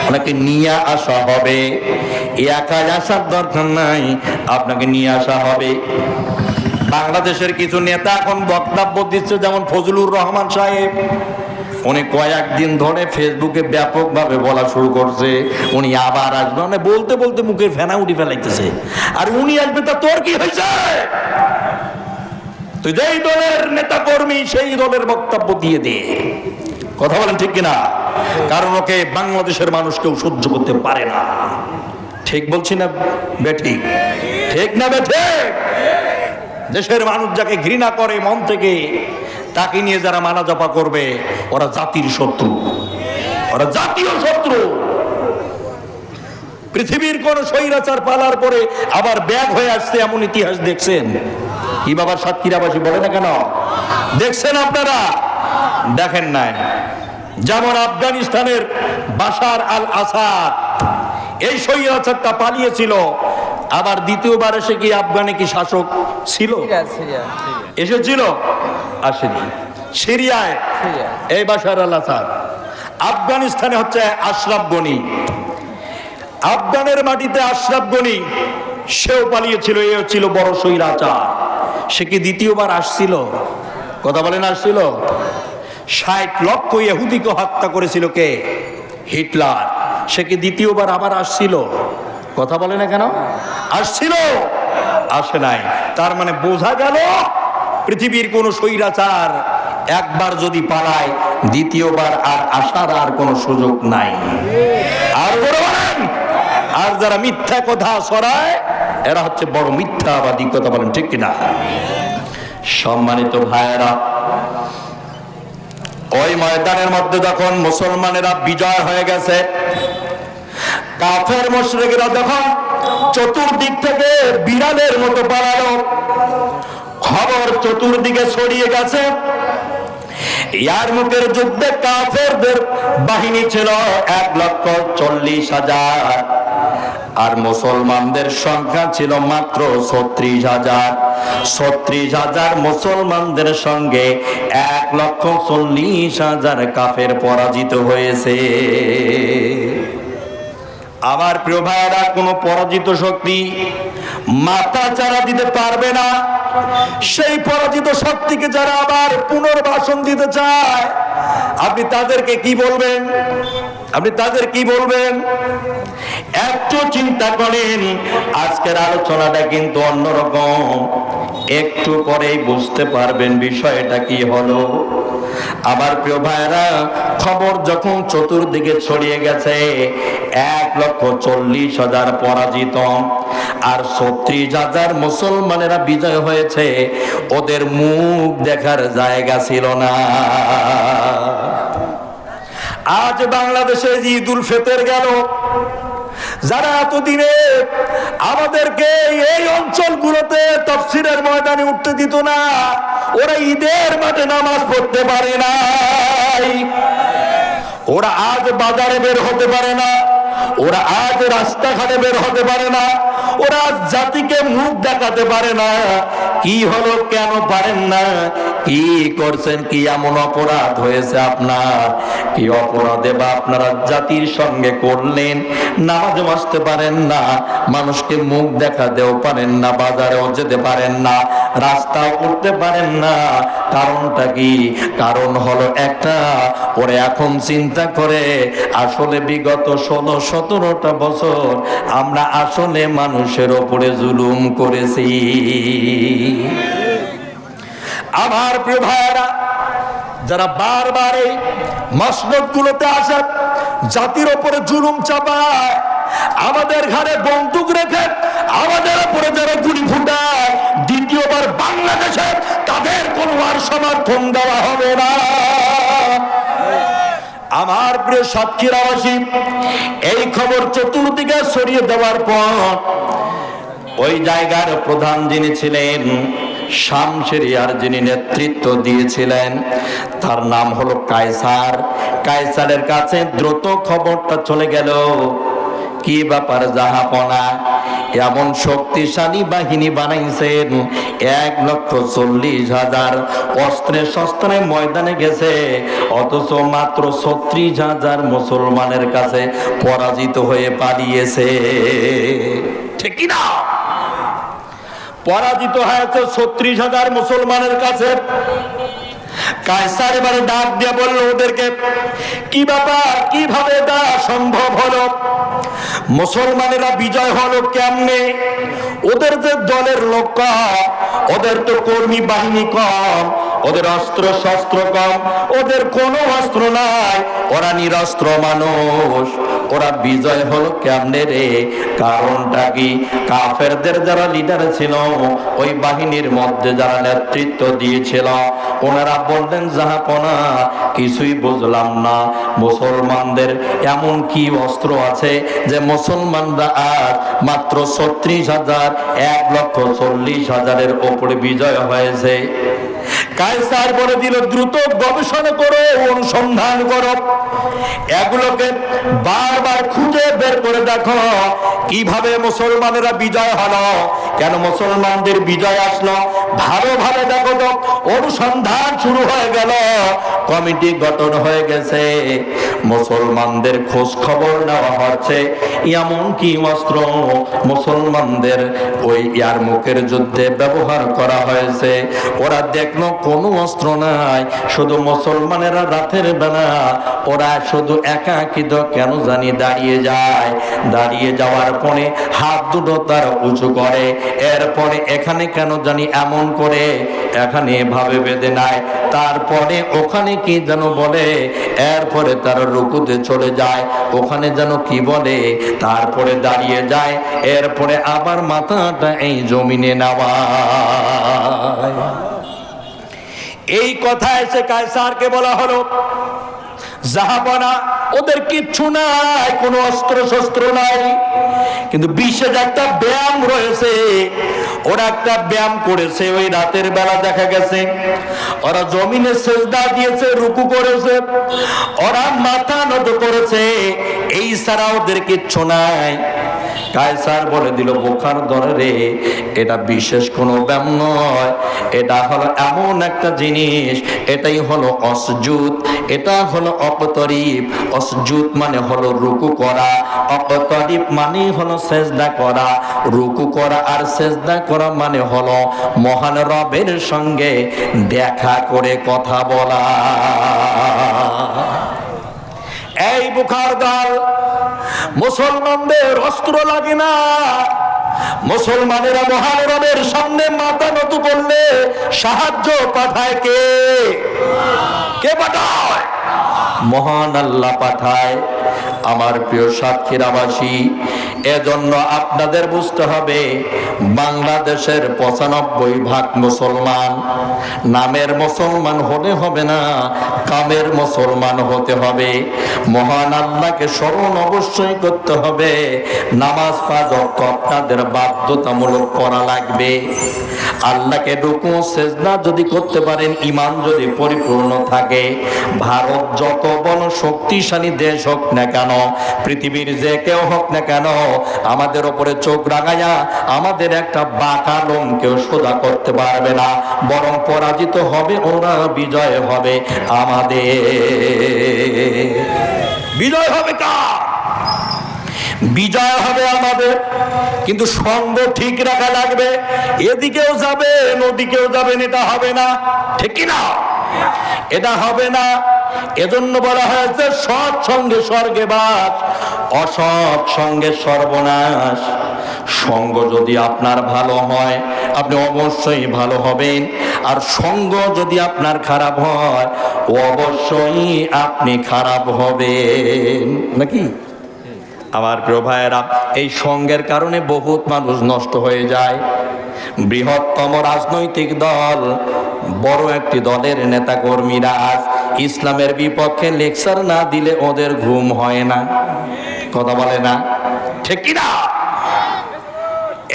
ওনাকে নিয়ে আসা হবে। একা আসার দরকার নাই, আপনাকে নিয়ে আসা হবে। বাংলাদেশের কিছু নেতা এখন বক্তব্য দিচ্ছে, যেমন ফজলুর রহমান সাহেব, উনি কয়েকদিন ধরে ফেসবুকে ব্যাপকভাবে বলা শুরু করছে উনি আবার আসবে। মানে বলতে বলতে মুখের ফেনা উঠে ফেলাইতেছে। আর উনি আসবে, তা তোর কি হয়েছে? তুই যেই দলের নেতা কর্মী সেই দলের বক্তব্য দিয়ে দে। কথা বলেন ঠিক কিনা? কারণ ওকে বাংলাদেশের মানুষ কেউ সহ্য করতে পারে না। ঠিক বলছি না বেঠিক? ঠিক না বেঠিক? দেশের মানুষ যাকে ঘৃণা করে মন থেকে, তাকে নিয়ে যারা মানা জপা করবে ওরা জাতির শত্রু। ওরা জাতীয় শত্রু। পৃথিবীর কোন স্বৈরাচার পালার পরে আবার ব্যাগ হয়ে আসছে এমন ইতিহাস দেখছেন? কি বাবার সাতক্ষীরাবাসী বলে না কেন? দেখছেন আপনারা? দেখেন নাই? যেমন আফগানিস্তানের বাশার আল আসাদ, এই স্বৈরাচারটা পালিয়েছিল, আবার দ্বিতীয়বার এসে কি আফগানে কি শাসক ছিল? এসেছিল? আসেনি। সিরিয়ায় এই বাশার আল আসাদ, আফগানিস্তানে হচ্ছে আশরাফ গনি, আফগানের মাটিতে আশরাফ গনি, সেও পালিয়েছিল। এ ছিল বড় স্বৈরাচার। সে কি দ্বিতীয়বার আসছিল? কথা বলেন, আসছিল? ৬০ লক্ষ ইহুদিকে হত্যা করেছিল কে? হিটলার। সে কি দ্বিতীয়বার আবার আসছিল? কথা বলে না কেন? আসছিল? আসে নাই। তার মানে বোঝা গেল পৃথিবীর কোন স্বৈরাচার একবার যদি পালায় দ্বিতীয়বার আর আসার আর কোনো সুযোগ নাই। আর বড় বলেন, আর যারা মিথ্যা কথা ছড়ায় এরা হচ্ছে বড় মিথ্যাবাদী। কথা বলেন ঠিক কিনা? সম্মানিত ভাইয়েরা, ওই ময়দানের মধ্যে যখন মুসলমানেরা বিজয় হয়ে গেছে, কাফের মুশরিকরা যখন চতুর্দিক থেকে বিড়ালের মতো পালালো, খবর চতুর্দিকে ছড়িয়ে গেছে। ইয়ারমুকের যুদ্ধে কাফেরদের বাহিনী ছিল ১,৪০,০০০, আর মুসলমানদের সংখ্যা ছিল মাত্র ৩৬,০০০। ৩৬,০০০ মুসলমানদের সঙ্গে ১,৪০,০০০ কাফের পরাজিত হয়েছে। আমার প্রিয় ভাইয়েরা, কোনো পরাজিত শক্তি মাথা চারা দিতে পারবে না। সেই পরাজিত শক্তিকে যারা আবার পুনর্বাসন দিতে চায়, আপনি তাদেরকে কি বলবেন? আপনি তাদের কি বলবেন? একটু চিন্তা করেন। আজকের আলোচনাটা কিন্তু অন্যরকম। একটু পরেই বুঝতে পারবেন বিষয়টা কি হলো। আমার প্রিয় ভাইরা, খবর যখন চতুর্দিকে ছড়িয়ে গেছে ১,৪০,০০০ পরাজিত আর ৩৬,০০০ মুসলমানেরা বিজয় হয়েছে, ওদের মুখ দেখার জায়গা ছিল না। আজ বাংলাদেশে ঈদ উল ফিতর গেল, যারা এতদিনে আমাদেরকে এই অঞ্চলগুলোতে তাফসীরের ময়দানে উঠতে দিত না, ওরা ঈদের মাঠে নামাজ পড়তে পারে নাই। ওরা আজ বাজারে বের হতে পারে না, ওরা আজ রাস্তাঘাটে বের হতে পারে না, ওরা আজ জাতিকে মুখ দেখাতে পারে না। কি হলো? কেন পারেন না? কি করছেন? কি এমন অপরাধ হয়েছে আপনার? কি অপরাধে বা আপনারা জাতির সঙ্গে করলেন? নামাজ আসতে পারেন না, মানুষকে মুখ দেখাতেও পারেন না, বাজারেও যেতে পারেন না, রাস্তাও করতে পারেন না। কারণটা কি? কারণ হলো একটা, ওরা এখন চিন্তা করে আসলে বিগত ১৬-১৭টা বছর আমরা আসলে মানুষের ওপরে জুলুম করেছি। আমার প্রিয় ভাইয়েরা, যারা বারবার এই মসনদগুলোতে আসে জাতির ওপরে জুলুম চাপায়, আমাদের ঘাড়ে বন্দুক রেখে আমাদের ওপরে যারা গুলি ফুটায়, দ্বিতীয়বার বাংলাদেশে তাদের কোনো আর সমর্থন দেওয়া হবে না। আমার প্রিয় সাতক্ষীরাবাসী, এই খবর চতুর্দিকে ছড়িয়ে দেওয়ার পর ওই জায়গার প্রধান যিনি ছিলেন, শামশেরিয়ার যিনি নেতৃত্ব দিয়েছিলেন, তার নাম হলো কায়সার। কায়সারের কাছে দ্রুত খবরটা চলে গেল। কি ব্যাপার জাহাপনা? এমন শক্তিশালী বাহিনী বানাইছেন, ১,৪০,০০০ অস্ত্রে শস্ত্রে ময়দানে গেছে, অথচ মাত্র ৩৬,০০০ মুসলমানের কাছে পরাজিত হয়ে পালিয়েছে। ঠিক কিনা? পরাজিত হয়েছে ৩৬,০০০ মুসলমানের কাছে। কায়সার এবারে ডাক দিয়ে বলল ওদেরকে, কি ব্যাপার? কিভাবে এটা সম্ভব হলো? মুসলমানেরা বিজয় হলো কেমনে? ওদের যে দলের লোক কম, ওদের তো কর্মী বাহিনী কম, ওদের অস্ত্র শস্ত্র কম, ওদের কোনো অস্ত্র নাই, ওরা নিরস্ত্র মানুষ। ওরা বিজয় হলো কেমনে রে? কারণটা কি? কাফেরদের যারা লিডার ছিল, ওই বাহিনীর মধ্যে যারা নেতৃত্ব দিয়েছিল, ওনারা বললেন জাহাপনা কিছুই বুঝলাম না, মুসলমানদের এমন কি অস্ত্র আছে যে মুসলমানরা আজ মাত্র 36,000 1,40,000-এর ওপরে বিজয় হয়েছে। কায়সার বলে দিল দ্রুত গবেষণা করো, অনুসন্ধান করো, এগুলোকে বারবার খুঁজে বের করে দেখো কিভাবে মুসলমানেরা বিজয় হলো, কেন মুসলমানদের বিজয় আসলো, ভালোভাবে দেখো তো। অনুসন্ধান শুরু হয়ে গেল, কমিটি গঠন হয়ে গেছে, মুসলমানদের খোঁজ খবর নেওয়া হচ্ছে এমন কি অস্ত্র মুসলমানদের ওই ইয়ারমুকের যুদ্ধে ব্যবহার করা হয়েছে। ওরা দেখলো কোনো অস্ত্র নাই, শুধু মুসলমানেরা রাতের বেলা ওরা শুধু একাকিত কেন জানি দাঁড়িয়ে যায়, দাঁড়িয়ে যাওয়ার পরে হাত দুটো তার উঁচু করে, এরপরে এখানে কেন জানি এমন করে এখানে ভাবে বেঁধে নেয়, তারপরে ওখানে কি যেন বলে, এরপরে তার রুকুতে চলে যায়, ওখানে যেন কি বলে, তারপরে দাঁড়িয়ে যায়, এরপরে আবার মাথাটা এই জমিনে নেওয়া। এই কথা এসে কায়সারকে বলা হলো জাহাপনা ওদের কিচ্ছু নাই, কোনো অস্ত্র শস্ত্র নাই, কিন্তু বিশেষ একটা ব্যায়াম রয়েছে, ওরা একটা ব্যায়াম করেছে। ওই রাতের বেলা দেখা গেছে ওরা জমিনে সেজদা দিয়েছে, রুকু করেছে, ওরা মাথা নত করেছে, এই ছাড়া ওদের কিচ্ছু নাই। কায়সার বলে দিল বোখার ধরে রে, এটা বিশেষ কোনো ব্যায়াম নয়, এটা হলো এমন একটা জিনিস, এটাই হলো অসজুদ, এটা হলো অপতরিব। অসজুদ মানে হলো রুকু করা, অপতরিব মানে হলো সেজদা করা। রুকু করা আর সেজদা করা মানে হলো মহান রবের সঙ্গে দেখা করে কথা বলা। এই বুখার দল, মুসলমানদের অস্ত্র লাগে না, মুসলমানেরা মহান রবের সামনে মাথা নত করলে সাহায্য পাঠায় কে? কে পাঠায়? মহান আল্লাহ পাঠায়। আমার প্রিয় সাতক্ষীরাবাসী, এজন্য আপনাদের বুঝতে হবে বাংলাদেশের 95% মুসলমান। নামের মুসলমান হলে হবে না, কামের মুসলমান হতে হবে। মহান আল্লাহকে স্মরণ অবশ্যই করতে হবে। নামাজ 5 ওয়াক্ত আপনাদের বাধ্যতামূলক পড়া লাগবে। আল্লাহকে রুকু সেজদা যদি করতে পারেন, ঈমান যদি পরিপূর্ণ থাকে, ভারত যত বড় শক্তিশালী দেশ হোক না কেন, পৃথিবীর যে কেউ হোক না কেন, আমাদের উপরে চোখ রাঙাইয়া আমাদের একটা বাঁকা লোম কেউ সোজা করতে পারবে না, বরং পরাজিত হবে ওরা, বিজয় হবে আমাদের। বিজয় হবে কার? বিজয় হবে আমাদের। কিন্তু সঙ্গ ঠিক রাখা লাগবে, এদিকেও যাবেন ওদিকেও যাবেন, এটা হবে না, ঠিক কি না? এটা হবে না। এজন্য বলা হয়েছে সৎ সঙ্গে স্বর্গে বাস, অসৎ সঙ্গে সর্বনাশ। সঙ্গ যদি আপনার ভালো হয় আপনি অবশ্যই ভালো হবেন, আর সঙ্গ যদি আপনার খারাপ হয় অবশ্যই আপনি খারাপ হবেন, নাকি? আমার প্রিয় ভাইয়েরা, এই সঙ্গের কারণে বহুত মানুষ নষ্ট হয়ে যায়। বৃহত্তম রাজনৈতিক দল, বড় একটি দলের নেতা কর্মীরা আজ ইসলামের বিপক্ষে লেকচার না দিলে ওদের ঘুম হয় না, কথা বলে না, ঠিক কি না?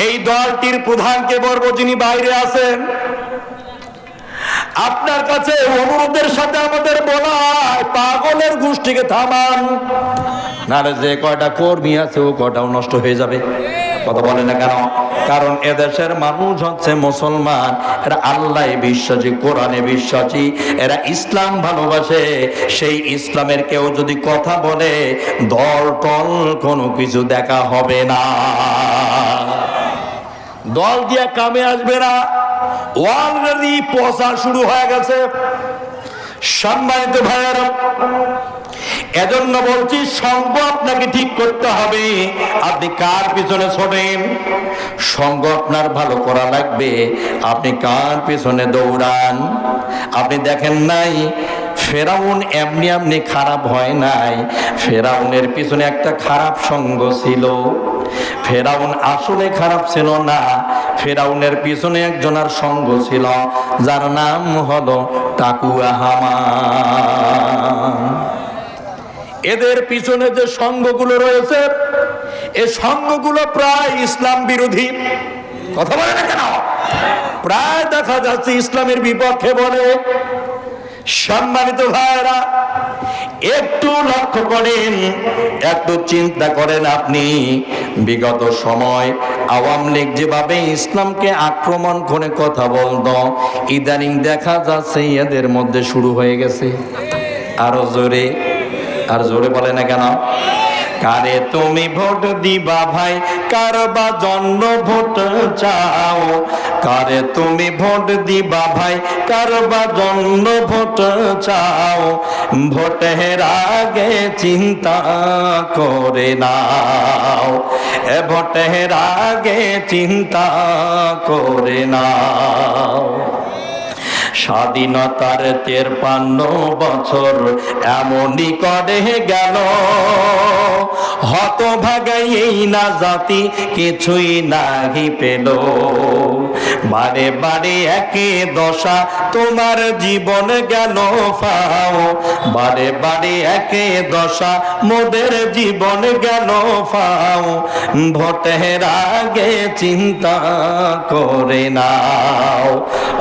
এই দলটির প্রধানকে বলবো, যিনি বাইরে আছেন, আপনার কাছে অনুরোধের সাথে আমাদের বলা, পাগলের গোষ্ঠীকে থামান, নাহলে যে কয়টা কর্মী আছে ও কয়টাও নষ্ট হয়ে যাবে। কথা বলে না কেন? কারণ এদেশের মানুষ হচ্ছে মুসলমান, এরা আল্লাহ বিশ্বাসী, কোরআনে বিশ্বাসী, এরা ইসলাম ভালোবাসে। সেই ইসলামের কেউ যদি কথা বলে, দল টল কোনো কিছু দেখা হবে না, দল দিয়ে কামে আসবে না। অলরেডি প্রচার শুরু হয়ে গেছে। সম্মানিত ভাইয়েরা, এজন্য বলছি সঙ্গ আপনাকে ঠিক করতে হবে। আপনি কার পিছনে ছোটেন? সঙ্গ আপনার ভালো করা লাগবে। আপনি কার পিছনে দৌড়ান? আপনি দেখেন নাই ফেরাউন এমনি এমনি খারাপ হয় নাই। ফেরাউনের পিছনে একটা খারাপ সঙ্গ ছিল। ফেরাউন আসলে খারাপ ছিল না, ফেরাউনের পিছনে একজনের সঙ্গ ছিল যার নাম হলো টাকুয়া হামান। এদের পিছনে যে সঙ্গগুলো রয়েছে, এই সঙ্গগুলো প্রায় ইসলাম বিরোধী। কথা বলে না কেন? প্রায় দেখা যাচ্ছে ইসলামের বিপক্ষে বলে। সম্মানিত ভাইরা, একটু লক্ষ্য করেন, একটু চিন্তা করেন। আপনি বিগত সময় আওয়ামী লীগ যেভাবে ইসলামকে আক্রমণ করে কথা বলতো, ইদানিং দেখা যাচ্ছে এদের মধ্যে শুরু হয়ে গেছে। আরো জোরে, আর জোরে বলে না কেন? কারে তুমি ভোট দিবা ভাই, কার বা জন্য ভোট চাও? কারে তুমি ভোট দিবা ভাই, কার বা জন্য ভোট চাও? ভোটের আগে চিন্তা করে নাও, এ ভোটের আগে চিন্তা করে নাও। স্বাধীনতার 53 বছর এমনই করে গেল, হতভাগাই এই না জাতি কিছুই নাহি পেল। বারে বারে একে দশা তোমার জীবন গেল ফাও, বারে বারে একে দশা মোদের জীবন গেল ফাও। ভোটের আগে চিন্তা করে নাও,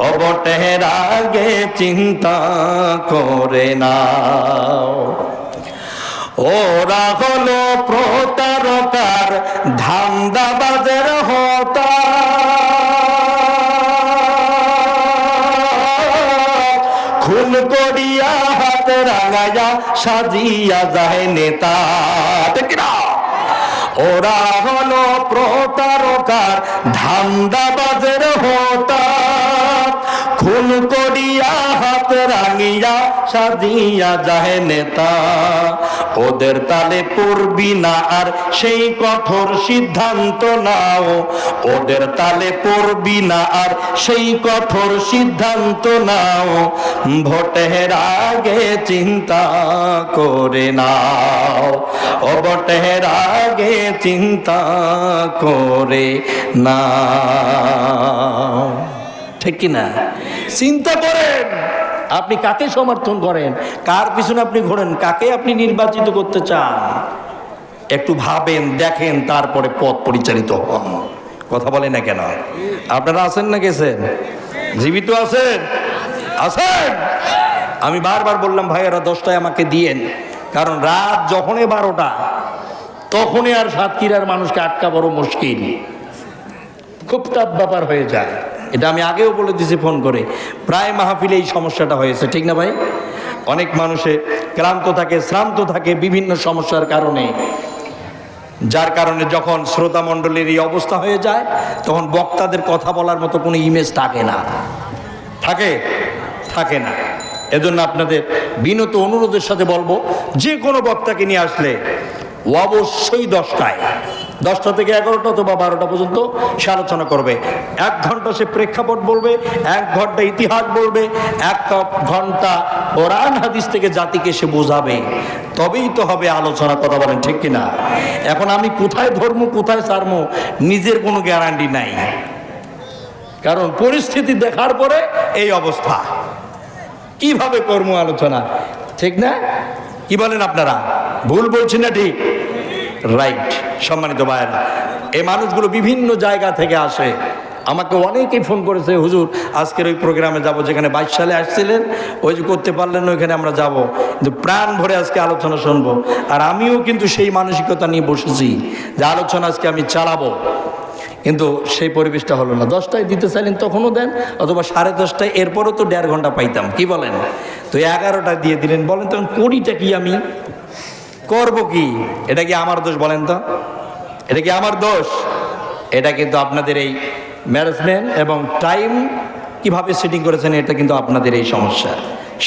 ও ভোটের আগে চিন্তা করে নাও। ওরা হলো প্রতারকার ধান্দাবাজের হতা, খুন করিয়া হাতে রাঙাইয়া সাজিয়া যায় নেতা। ঠিক না? ওরা হলো প্রতারকার ধান্দাবাজের হতা, খুন করিয়া হাত রাঙিয়া সাজিয়া যায় নেতা। ওদের তালে পড়বি না আর সেই কঠোর সিদ্ধান্ত নাও, ওদের তালে পড়বি না আর সেই কঠোর সিদ্ধান্ত নাও। ভোটের আগে চিন্তা করে নাও, ও ভোটের আগে চিন্তা করে নাও। ঠিক কিনা? চিন্তা করেন আপনি কাকে সমর্থন করেন, কার পিছনে আপনি ঘোরেন, কাকে আপনি নির্বাচিত করতে চান। একটু ভাবেন, দেখেন, তারপরে পথ পরিচালিত হন। কথা বলে না কেন? আপনারা আছেন না গেছেন? জীবিত আছেন? আছেন? আমি বারবার বললাম ভাইয়েরা 10টায় আমাকে দিয়েন, কারণ রাত যখনই 12টা তখনই আর সাতক্ষীরার মানুষকে আটকা বড় মুশকিল, খুব টাফ ব্যাপার হয়ে যায়। এটা আমি আগেও বলে দিয়েছি ফোন করে, প্রায় মাহফিলে এই সমস্যাটা হয়েছে। ঠিক না ভাই? অনেক মানুষে ক্লান্ত থাকে, শ্রান্ত থাকে বিভিন্ন সমস্যার কারণে, যার কারণে যখন শ্রোতা মণ্ডলীর এই অবস্থা হয়ে যায় তখন বক্তাদের কথা বলার মতো কোনো ইমেজ থাকে না, থাকে না। এজন্য আপনাদের বিনত অনুরোধের সাথে বলবো, যে কোনো বক্তাকে নিয়ে আসলে অবশ্যই 10টা থেকে 11টা অথবা 12টা পর্যন্ত সে আলোচনা করবে। 1 ঘন্টা সে প্রেক্ষাপট বলবে, 1 ঘন্টা ইতিহাস বলবে, 1 ঘন্টা কোরআন হাদিস থেকে জাতিকে সে বোঝাবে, তবেই তো হবে আলোচনা। কথা বলেন ঠিক কিনা? এখন আমি কোথায় ধর্ম কোথায় ছাড়বো নিজের কোনো গ্যারান্টি নাই, কারণ পরিস্থিতি দেখার পরে এই অবস্থা। কিভাবে কর্ম আলোচনা? ঠিক না? কি বলেন আপনারা? ভুল বলছি না ঠিক? রাইট। সম্মানিত ভাইয়েরা, এই মানুষগুলো বিভিন্ন জায়গা থেকে আসে। আমাকে অনেকেই ফোন করেছে, হুজুর আজকের ওই প্রোগ্রামে যাব যেখানে 22 সালে আসছিলেন, ওই যে করতে পারলেন ওইখানে আমরা যাব, কিন্তু প্রাণ ভরে আজকে আলোচনা শুনবো। আর আমিও কিন্তু সেই মানসিকতা নিয়ে বসেছি যে আলোচনা আজকে আমি চালাবো, কিন্তু সেই পরিবেশটা হলো না। 10টায় দিতে চাইলেন তখনও দেন, অথবা 10:30টায়, এরপরও তো 1.5 ঘন্টা পাইতাম। কি বলেন? তো 11টায় দিয়ে দিলেন। বলেন তখন করিটা কি, আমি করব কি? এটা কি আমার দোষ? বলেন তো, এটা কি আমার দোষ? এটা কিন্তু আপনাদের এই ম্যানেজমেন্ট এবং টাইম কিভাবে সেটিং করেছেন, এটা কিন্তু আপনাদের এই সমস্যা।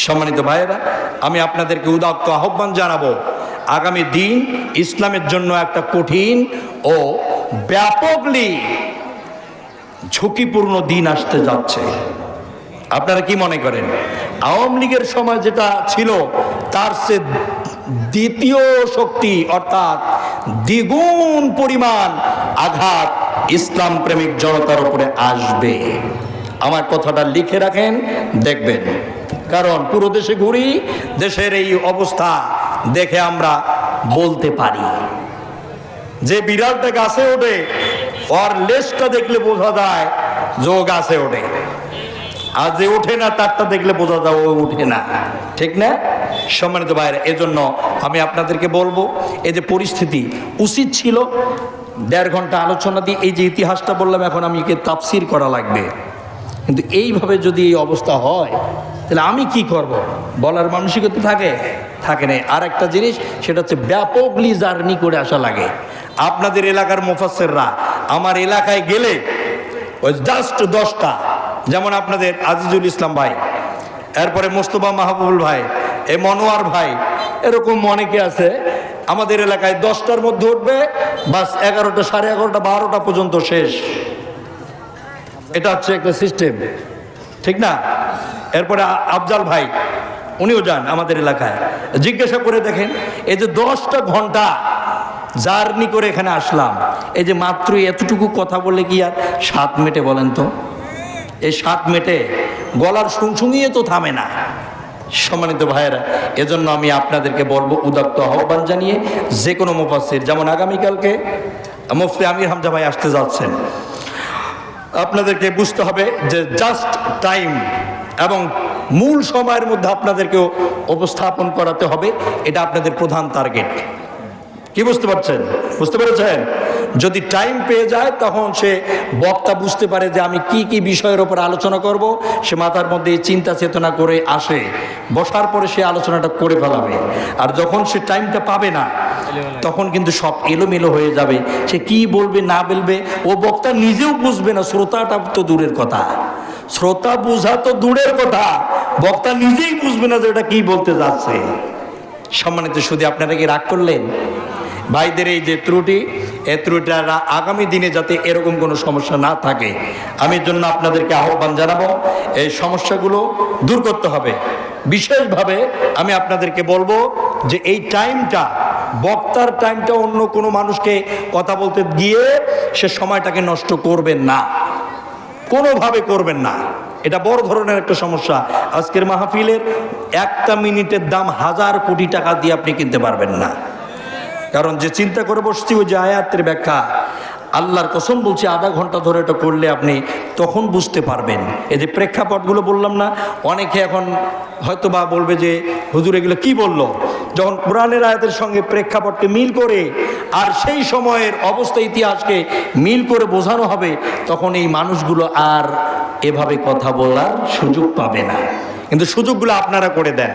সম্মানিত ভাইয়েরা, আমি আপনাদেরকে উদাত্ত আহ্বান জানাবো, আগামী দিন ইসলামের জন্য একটা কঠিন ও ব্যাপকলি ঝুঁকিপূর্ণ দিন আসতে যাচ্ছে। আপনারা কি মনে করেন? আওয়ামী লীগের সময় যেটা ছিল তার সে দ্বিতীয় শক্তি অর্থাৎ দ্বিগুণ পরিমাণ আঘাত ইসলাম প্রেমিক জনতার উপরে আসবে। আমার কথাটা লিখে রাখেন, দেখবেন। কারণ পুরো দেশে ঘুরি, দেশের এই অবস্থা দেখে আমরা বলতে পারি যে বিড়ালটা গাছে ওঠে, ওর লেজটা দেখলে বোঝা যায় যে ও গাছে ওঠে, আর যে ওঠে না তারটা দেখলে বোঝা যায় ও ওঠে না। ঠিক না? সম্মানিত ভাইরা, এজন্য আমি আপনাদেরকে বলবো, এই যে পরিস্থিতি, উচিত ছিল 1.5 ঘন্টা আলোচনা দিয়ে এই যে ইতিহাসটা বললাম, এখন আমি তাফসীর করা লাগবে। কিন্তু এইভাবে যদি এই অবস্থা হয় তাহলে আমি কি করব? বলার মানসিকতা থাকে না। আর একটা জিনিস, সেটা হচ্ছে ব্যাপকলি জার্নি করে আসা লাগে। আপনাদের এলাকার মুফাসসিররা আমার এলাকায় গেলে ওই জাস্ট 10টা, যেমন আপনাদের আজিজুল ইসলাম ভাই, এরপরে মোস্তফা মাহবুবুল ভাই, এ মনোয়ার ভাই, এরকম অনেকে আছে আমাদের এলাকায় 10টার মধ্যে উঠবে, বাস 11টা, 11:30, 12টা পর্যন্ত শেষ। এটা হচ্ছে একটা সিস্টেম, ঠিক না? এরপরে আফজাল ভাই, উনিও যান আমাদের এলাকায়, জিজ্ঞাসা করে দেখেন, এই যে 10টা ঘন্টা জার্নি করে এখানে আসলাম, এই যে মাত্র এতটুকু কথা বললে কি আর 7 মেটে? বলেন তো, এই 7 মেটে গলার শুংশুঙিয়ে তো থামে না। সম্মানিত ভাইয়েরা, এজন্য আমি আপনাদেরকে বলবো, উদাত্ত আহ্বান জানিয়ে যে কোনো মুফাসসির, যেমন আগামীকালকে মুফতি আমির হামজা ভাই আসতে যাচ্ছেন, আপনাদেরকে বুঝতে হবে যে জাস্ট টাইম এবং মূল সময়ের মধ্যে আপনাদেরকেও উপস্থাপন করাতে হবে। এটা আপনাদের প্রধান টার্গেট। কি বুঝতে পারছেন? বুঝতে পেরেছেন? যদি টাইম পেয়ে যায় তখন সে বক্তা বুঝতে পারে যে আমি কি কি বিষয়ের ওপর আলোচনা করব, সে মাথার মধ্যে চিন্তা চেতনা করে আসে, বসার পরে সে আলোচনাটা করে ফেলাবে। আর যখন সে টাইমটা পাবে না, তখন কিন্তু সব এলোমেলো হয়ে যাবে। সে কি বলবে না বলবে ও বক্তা নিজেও বুঝবে না। শ্রোতাটা তো দূরের কথা, শ্রোতা বোঝা তো দূরের কথা, বক্তা নিজেই বুঝবে না যে এটা কি বলতে যাচ্ছে। সম্মানিত শুধু আপনারা কি রাগ করলেন? ভাইদের এই যে ত্রুটি, এই ত্রুটিটা আগামী দিনে যাতে এরকম কোনো সমস্যা না থাকে, আমি জন্য আপনাদেরকে আহ্বান জানাবো, এই সমস্যাগুলো দূর করতে হবে। বিশেষভাবে আমি আপনাদেরকে বলবো যে এই টাইমটা, বক্তার টাইমটা অন্য কোনো মানুষকে কথা বলতে গিয়ে সে সময়টাকে নষ্ট করবেন না, কোনোভাবে করবেন না। এটা বড় ধরনের একটা সমস্যা। আজকের মাহফিলের 1টা মিনিটের দাম 1000 কোটি টাকা দিয়ে আপনি কিনতে পারবেন না। কারণ যে চিন্তা করে বসছি ওই যে আয়াতের ব্যাখ্যা, আল্লাহর কসম বলছি, আধা ঘন্টা ধরে এটা করলে আপনি তখন বুঝতে পারবেন। এই যে প্রেক্ষাপটগুলো বললাম না, অনেকে এখন হয়তো বা বলবে যে হুজুর এগুলো কি বললো। যখন কোরআনের আয়াতের সঙ্গে প্রেক্ষাপটকে মিল করে আর সেই সময়ের অবস্থা ইতিহাসকে মিল করে বোঝানো হবে, তখন এই মানুষগুলো আর এভাবে কথা বলার সুযোগ পাবে না। কিন্তু সুযোগগুলো আপনারা করে দেন।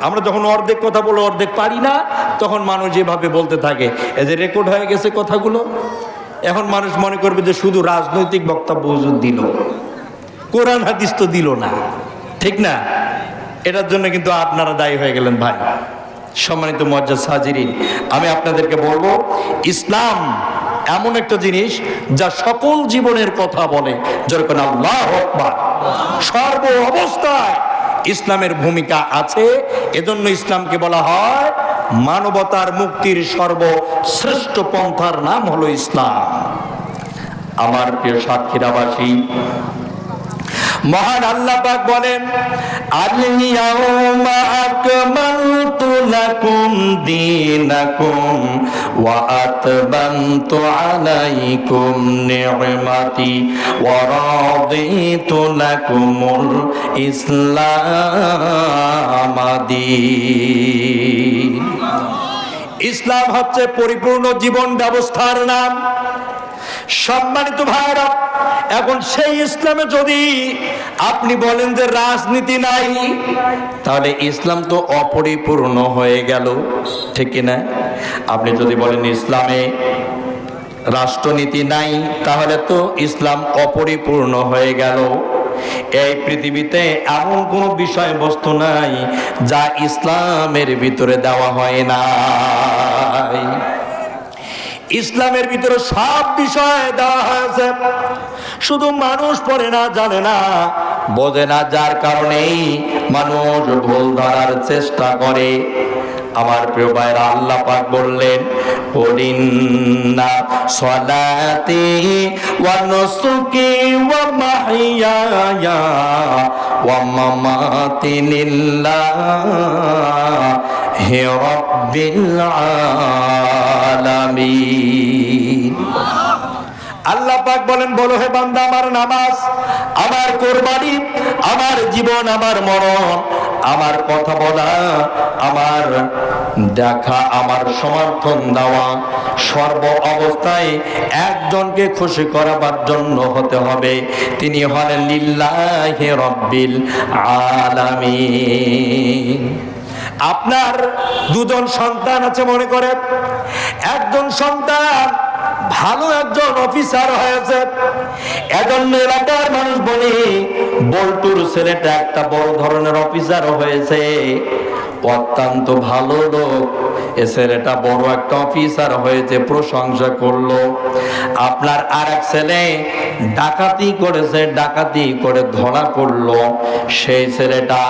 আমরা যখন অর্ধেক কথা বলে অর্ধেক পারি না, তখন মানুষ যেভাবে বলতে থাকে, এই যে রেকর্ড হয়ে গেছে কথাগুলো, এখন মানুষ মনে করবে যে শুধু রাজনৈতিক বক্তব্য হুজুর দিল, কোরআন হাদিস তো দিল না। ঠিক না? এটার জন্য কিন্তু আপনারা দায়ী হয়ে গেলেন ভাই। সম্মানিত মুআজ্জাজ হাজিরিন, আমি আপনাদেরকে বলবো, ইসলাম এমন একটা জিনিস যা সকল জীবনের কথা বলে। যেরকম আল্লাহু আকবার, সর্ব অবস্থায় ইসলামের ভূমিকা আছে। এজন্য ইসলামকে বলা হয় মানবতার মুক্তির সর্বশ্রেষ্ঠ পন্থার নাম হলো ইসলাম। আমার প্রিয় সাক্ষীরাবাসী, মহান আল্লাহ পাক বলেন, আল-ইয়াউমা আকমালতু লাকুম দীনাকুম ওয়া আতবামতু আলাইকুম নি'মাতি ওয়া রাদিতু লাকুমুল ইসলাম দীন। ইসলাম হচ্ছে পরিপূর্ণ জীবন ব্যবস্থার নাম। সম্মানিত ভাইরা, এখন সেই ইসলামে যদি আপনি বলেন যে রাজনীতি নাই, তাহলে ইসলাম তো অপরিপূর্ণ হয়ে গেল। ঠিক কিনা? আপনি যদি বলেন ইসলামে রাষ্ট্রনীতি নাই, তাহলে তো ইসলাম অপরিপূর্ণ হয়ে গেল। এই পৃথিবীতে এমন কোনো বিষয়বস্তু নাই যা ইসলামের ভিতরে দেওয়া হয় নাই। ইসলামের ভিতরে সব বিষয় দেওয়া হয়েছে, শুধু মানুষ পড়ে না, জানে না, বোঝে না, যার কারণেই মানুষ ভুল ধরার চেষ্টা করে। আমার প্রিয় ভাইরা, আল্লাহ পাক বললেন, ইন্না সলাতি ওয়া নুসুকি ওয়া মাহইয়ায়া ওয়া মামাতি লিল্লাহি রাব্বিল আলামিন। আল্লাহ পাক বলেন, বলো হে বান্দা, আমার নামাজ, আমার কোরবানি, আমার জীবন, আমার মরণ, আমার কথা বলা, আমার দেখা, আমার সমর্থন দেওয়া, সর্ব অবস্থায় একজনকে খুশি করাবার জন্য হতে হবে। তিনি হলেন লিল্লাহি রাব্বিল আলামিন। আপনার দুজন সন্তান আছে মনে করে, একজন সন্তান ভালো একজন অফিসার হয়েছে, এজন্য এলাকার মানুষ বলে বল্টুর ছেলেটা একটা বড় ধরনের অফিসার হয়েছে, অত্যন্ত ভালো লোক, এ ছেলেটা বড় একটা অফিসার হয়েছে, প্রশংসা করলো। আপনার আর এক ছেলে ডাকাতি করেছে, ডাকাতি করে ধরা পড়লো। সেই ছেলেটা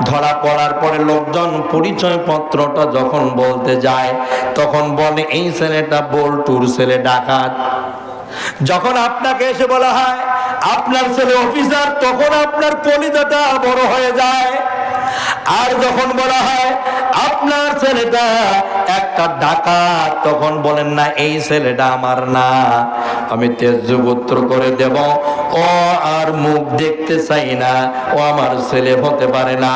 ধরা পড়ার পরে লোকজন পরিচয় পত্রটা যখন বলতে যায়, তখন বলে এই ছেলেটা বল্টুর ছেলে ডাকাত। যখন আপনাকে এসে বলা হয় আপনার ছেলে অফিসার, তখন আপনার কলিজাটা বড় হয়ে যায়। আর যখন বলা হয় আপনার ছেলেটা একটা ডাকাত, তখন বলেন না এই ছেলেটা আমার না, আমি তেজপুত্র করে দেব, ও আর মুখ দেখতে চাই না, ও আমার ছেলে হতে পারে না।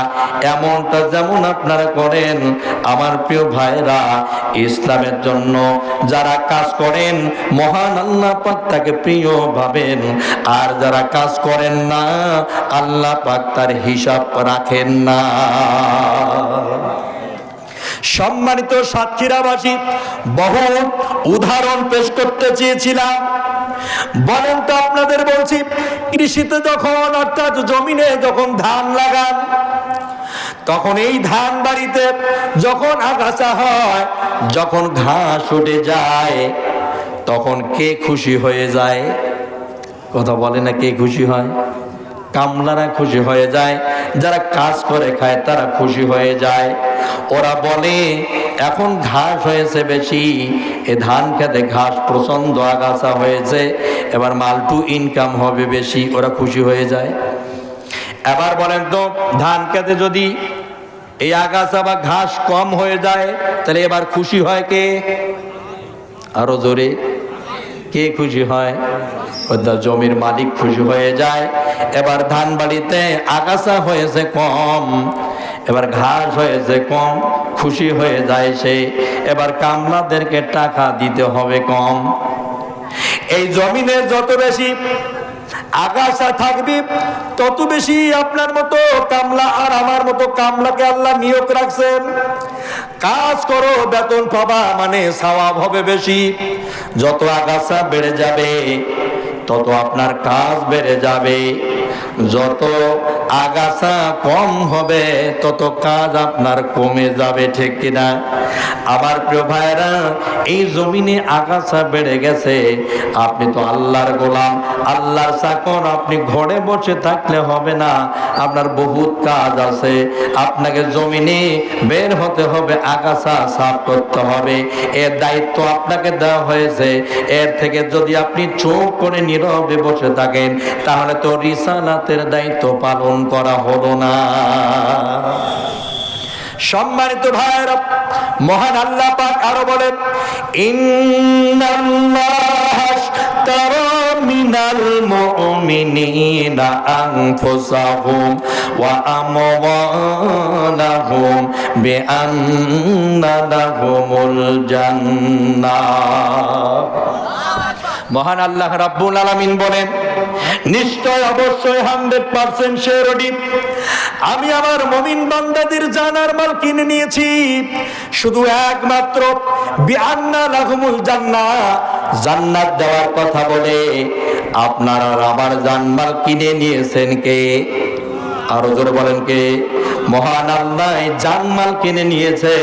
এমনটা যেমন আপনারা করেন, আমার প্রিয় ভাইরা, ইসলামের জন্য যারা কাজ করেন মহান আল্লাহ পাক তাকে প্রিয় ভাবেন, আর যারা কাজ করেন না আল্লাহ পাক তার হিসাব রাখেন না। সম্মানিত সাতক্ষীরাবাসী, বহু উদাহরণ পেশ করতে চেয়েছিলাম। বলেন তো, আপনাদের বলছি, কৃষিতে যখন, অর্থাৎ জমিনে যখন ধান লাগান, তখন এই ধান বাড়িতে যখন আগাছা হয়, যখন ঘাস উঠে যায়, তখন কে খুশি হয়ে যায়? কথা বলে না, কে খুশি হয়? কামলারা খুশি হয়ে যায়, যারা কাজ করে খায় তারা খুশি হয়ে যায়। ওরা বলে এখন ঘাস হয়েছে বেশি, এ ধান খেতে ঘাস প্রচন্ড আগাছা হয়েছে, এবার মালটু ইনকাম হবে বেশি, ওরা খুশি হয়ে যায়। এবার বলেন তো, ধান খেতে যদি এই আগাছা বা ঘাস কম হয়ে যায়, তাহলে এবার খুশি হয় কে? আরো জোরে, কে খুশি হয়? জমির মালিক খুশি হয়ে যায়। এবার ধান বাড়িতে আগাছা হয়েছে কম, এবার ঘাস হয়েছে কম, খুশি হয়ে যায় সে। এবার কামলাদেরকে টাকা দিতে হবে কম। এই জমিনে যত বেশি আগাছা থাকবে, তত বেশি আপনার মতো কামলা আর আমার মতো কামলাকে আল্লাহ নিয়োগ রাখছেন। কাজ করো, বেতন পাবা, মানে সওয়াব হবে বেশি। যত আগাছা বেড়ে যাবে তত আপনার কাজ বেড়ে যাবে, যত আগাছা কম হবে তত কাজ আপনার কমে যাবে, ঠিক কিনা? আমার প্রিয় ভাইরা, এই জমিনে আগাছা বেড়ে গেছে, আপনি তো আল্লাহর গোলাম, আল্লাহর চাকর, আপনি ঘরে বসে থাকলে হবে না, আপনার বহুত কাজ আছে। আপনাকে জমিনে বের হতে হবে, আগাছা সাফ করতে হবে, এর দায়িত্ব আপনাকে দেওয়া হয়েছে। এর থেকে যদি আপনি চোখ করে নীরবে বসে থাকেন, তাহলে তো রিসালাতের দায়িত্ব পালন করা হলো না। সম্মানিত ভাইরা, মহান আল্লাহ পাক আরো বলেন, ইন্নাল্লাহা আশতারা মিনাল মুমিনিনা আনফুসাহুম ওয়া আমওয়ালাহুম বিআন্না লাহুমুল জান্নাহ। মহান আল্লাহ রাব্বুল আলামিন বলেন, নিশ্চয়, অবশ্যই, 100% শিওরিটি, আমি আমার মুমিন বান্দাদের জানার মাল কিনে নিয়েছি, শুধু একমাত্র বিআন্না লাহুমুল জান্নাহ, জান্নাত দেওয়ার কথা বলে আপনারা আমার জানমাল কিনে নিয়েছেন কে? আরো জোরে বলেন কে? মহান আল্লাহ জানমাল কিনে নিয়েছে।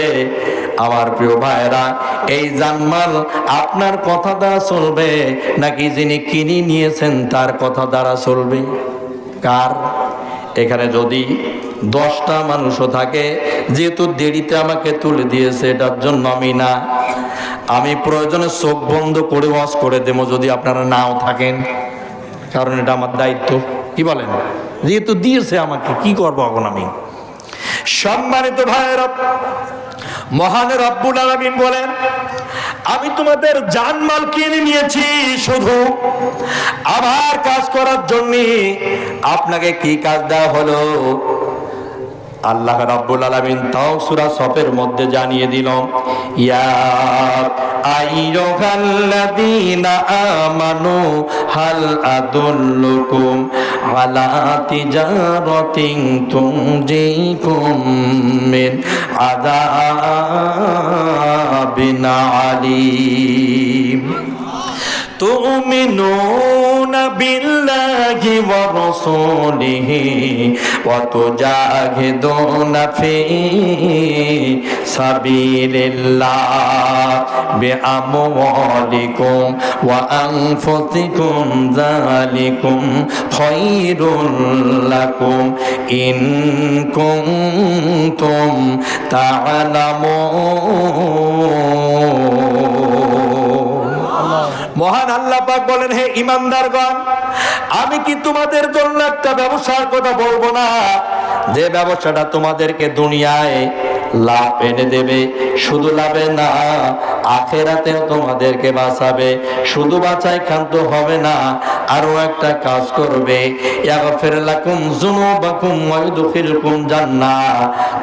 আমার প্রিয় ভাইরা, এই জানমাল আপনার কথা দ্বারা চলবে নাকি যিনি কিনে নিয়েছেন তার কথা দ্বারা চলবে? কার? এখানে যদি 10টা মানুষও থাকে, যেহেতু দেরিতে আমাকে তুলে দিয়েছে, এটার জন্য আমি প্রয়োজনে চোখ বন্ধ করে ওয়াজ করে দেবো যদি আপনারা নাও থাকেন, কারণ এটা আমার দায়িত্ব। কি বলেন? যেহেতু দিয়েছে আমাকে, কি করবো এখন আমি? সম্মানিত ভাইয়েরা, মহান রব্বুল আলামিন বলেন, আমি তোমাদের জানমাল কিনে নিয়েছি শুধু আমার কাজ করার জন্য। আপনাকে কি কাজ দেওয়া হলো? আল্লাহ রাব্বুল আলামিন তাও সূরা সফের মধ্যে জানিয়ে দিল, ইয়া আইয়ুহাল্লাযীনা আমানু হাল আদুল্লুকুম আলা তিজারাতিন তুনজিকুম মিন আযাবিন আলীম। তুমিনুনা বিল্লাহি ওয়া রাসূলিহি ওয়া তুজাহিদুনা ফি সাবিলিল্লাহ বিআমওয়ালিকুম ওয়া আনফুসিকুম যালিকুম খায়রুল লাকুম ইন কুনতুম তা'লামুন। মহান আল্লাহ পাক বলেন, হে ঈমানদারগণ, আমি কি তোমাদের জন্য একটা ব্যবসার কথা বলবো না, যে ব্যবসাটা তোমাদেরকে দুনিয়ায় লাভ এনে দেবে? শুধু লাভে না, আখিরাতেও তোমাদেরকে বাঁচাবে। শুধু বাঁচাই ক্ষান্ত হবে না, আরো একটা কাজ করবে, ইয়াগফির লাকুম যুনুবাকুম ওয়া ইউদখিলকুম জান্নাহ।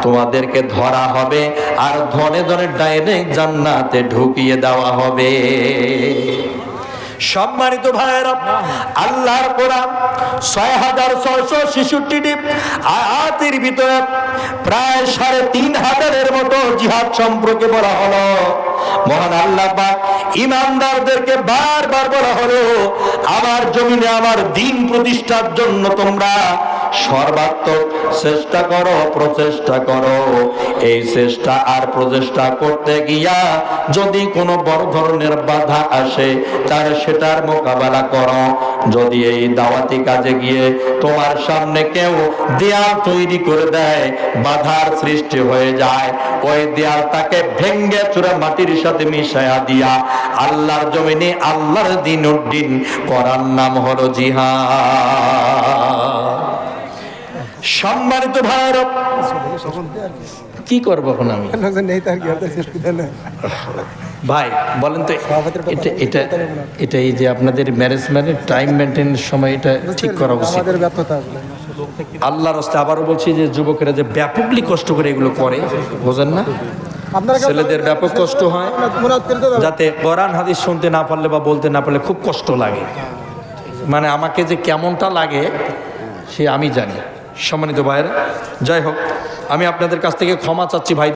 তোমাদেরকে ধরা হবে আর ধরে ধরে ডাইরেক্ট জান্নাতে ঢুকিয়ে দেওয়া হবে। সম্মানিত ভাইয়েরা, আল্লাহর কোরআন 6666টি আয়াতের ভিতরে প্রায় 3500-এর মতো জিহাদ সম্পর্কে বলা হলো। মহান আল্লাহ পাক ঈমানদারদেরকে বারবার বলা হলো, আমার জমিনে আমার দ্বীন প্রতিষ্ঠার জন্য তোমরা সর্বাত্মক চেষ্টা করো, প্রচেষ্টা করো। এই চেষ্টা আর প্রচেষ্টা করতে গিয়া যদি কোনো বড় ধরনের বাধা আসে, তাহলে সেটার মোকাবেলা করো। যদি এই দাওয়াতি কাজে গিয়ে তোমার সামনে কেউ দেয়াল তৈরি করে দেয়, বাধার সৃষ্টি হয়ে যায়, ওই দেয়ালটাকে ভেঙ্গে চূড়া মাটির সাথে মিশায়া দিয়া আল্লাহর জমিনে আল্লাহর দ্বীন উদ্দিন করার নাম হলো জিহাদ। সম্মানিত ভাইরা, কি করবো এখন আমি? ভাই বলেন তো, এটা এই যে আপনাদের ম্যারেজ টাইম মেনটেনের সময় এটা ঠিক করা উচিত। আল্লাহর রাস্তে আবারও বলছি যে যুবকেরা যে ব্যাপকলি কষ্ট করে এগুলো করে, বোঝেন না? ছেলেদের ব্যাপক কষ্ট হয়, যাতে কোরআন হাদিস শুনতে না পারলে বা বলতে না পারলে খুব কষ্ট লাগে। মানে আমাকে যে কেমনটা লাগে সে আমি জানি। সম্মানিত ভাইয়েরা, যাই হোক, আমি আপনাদের কাছ থেকে ক্ষমা চাচ্ছি ভাই।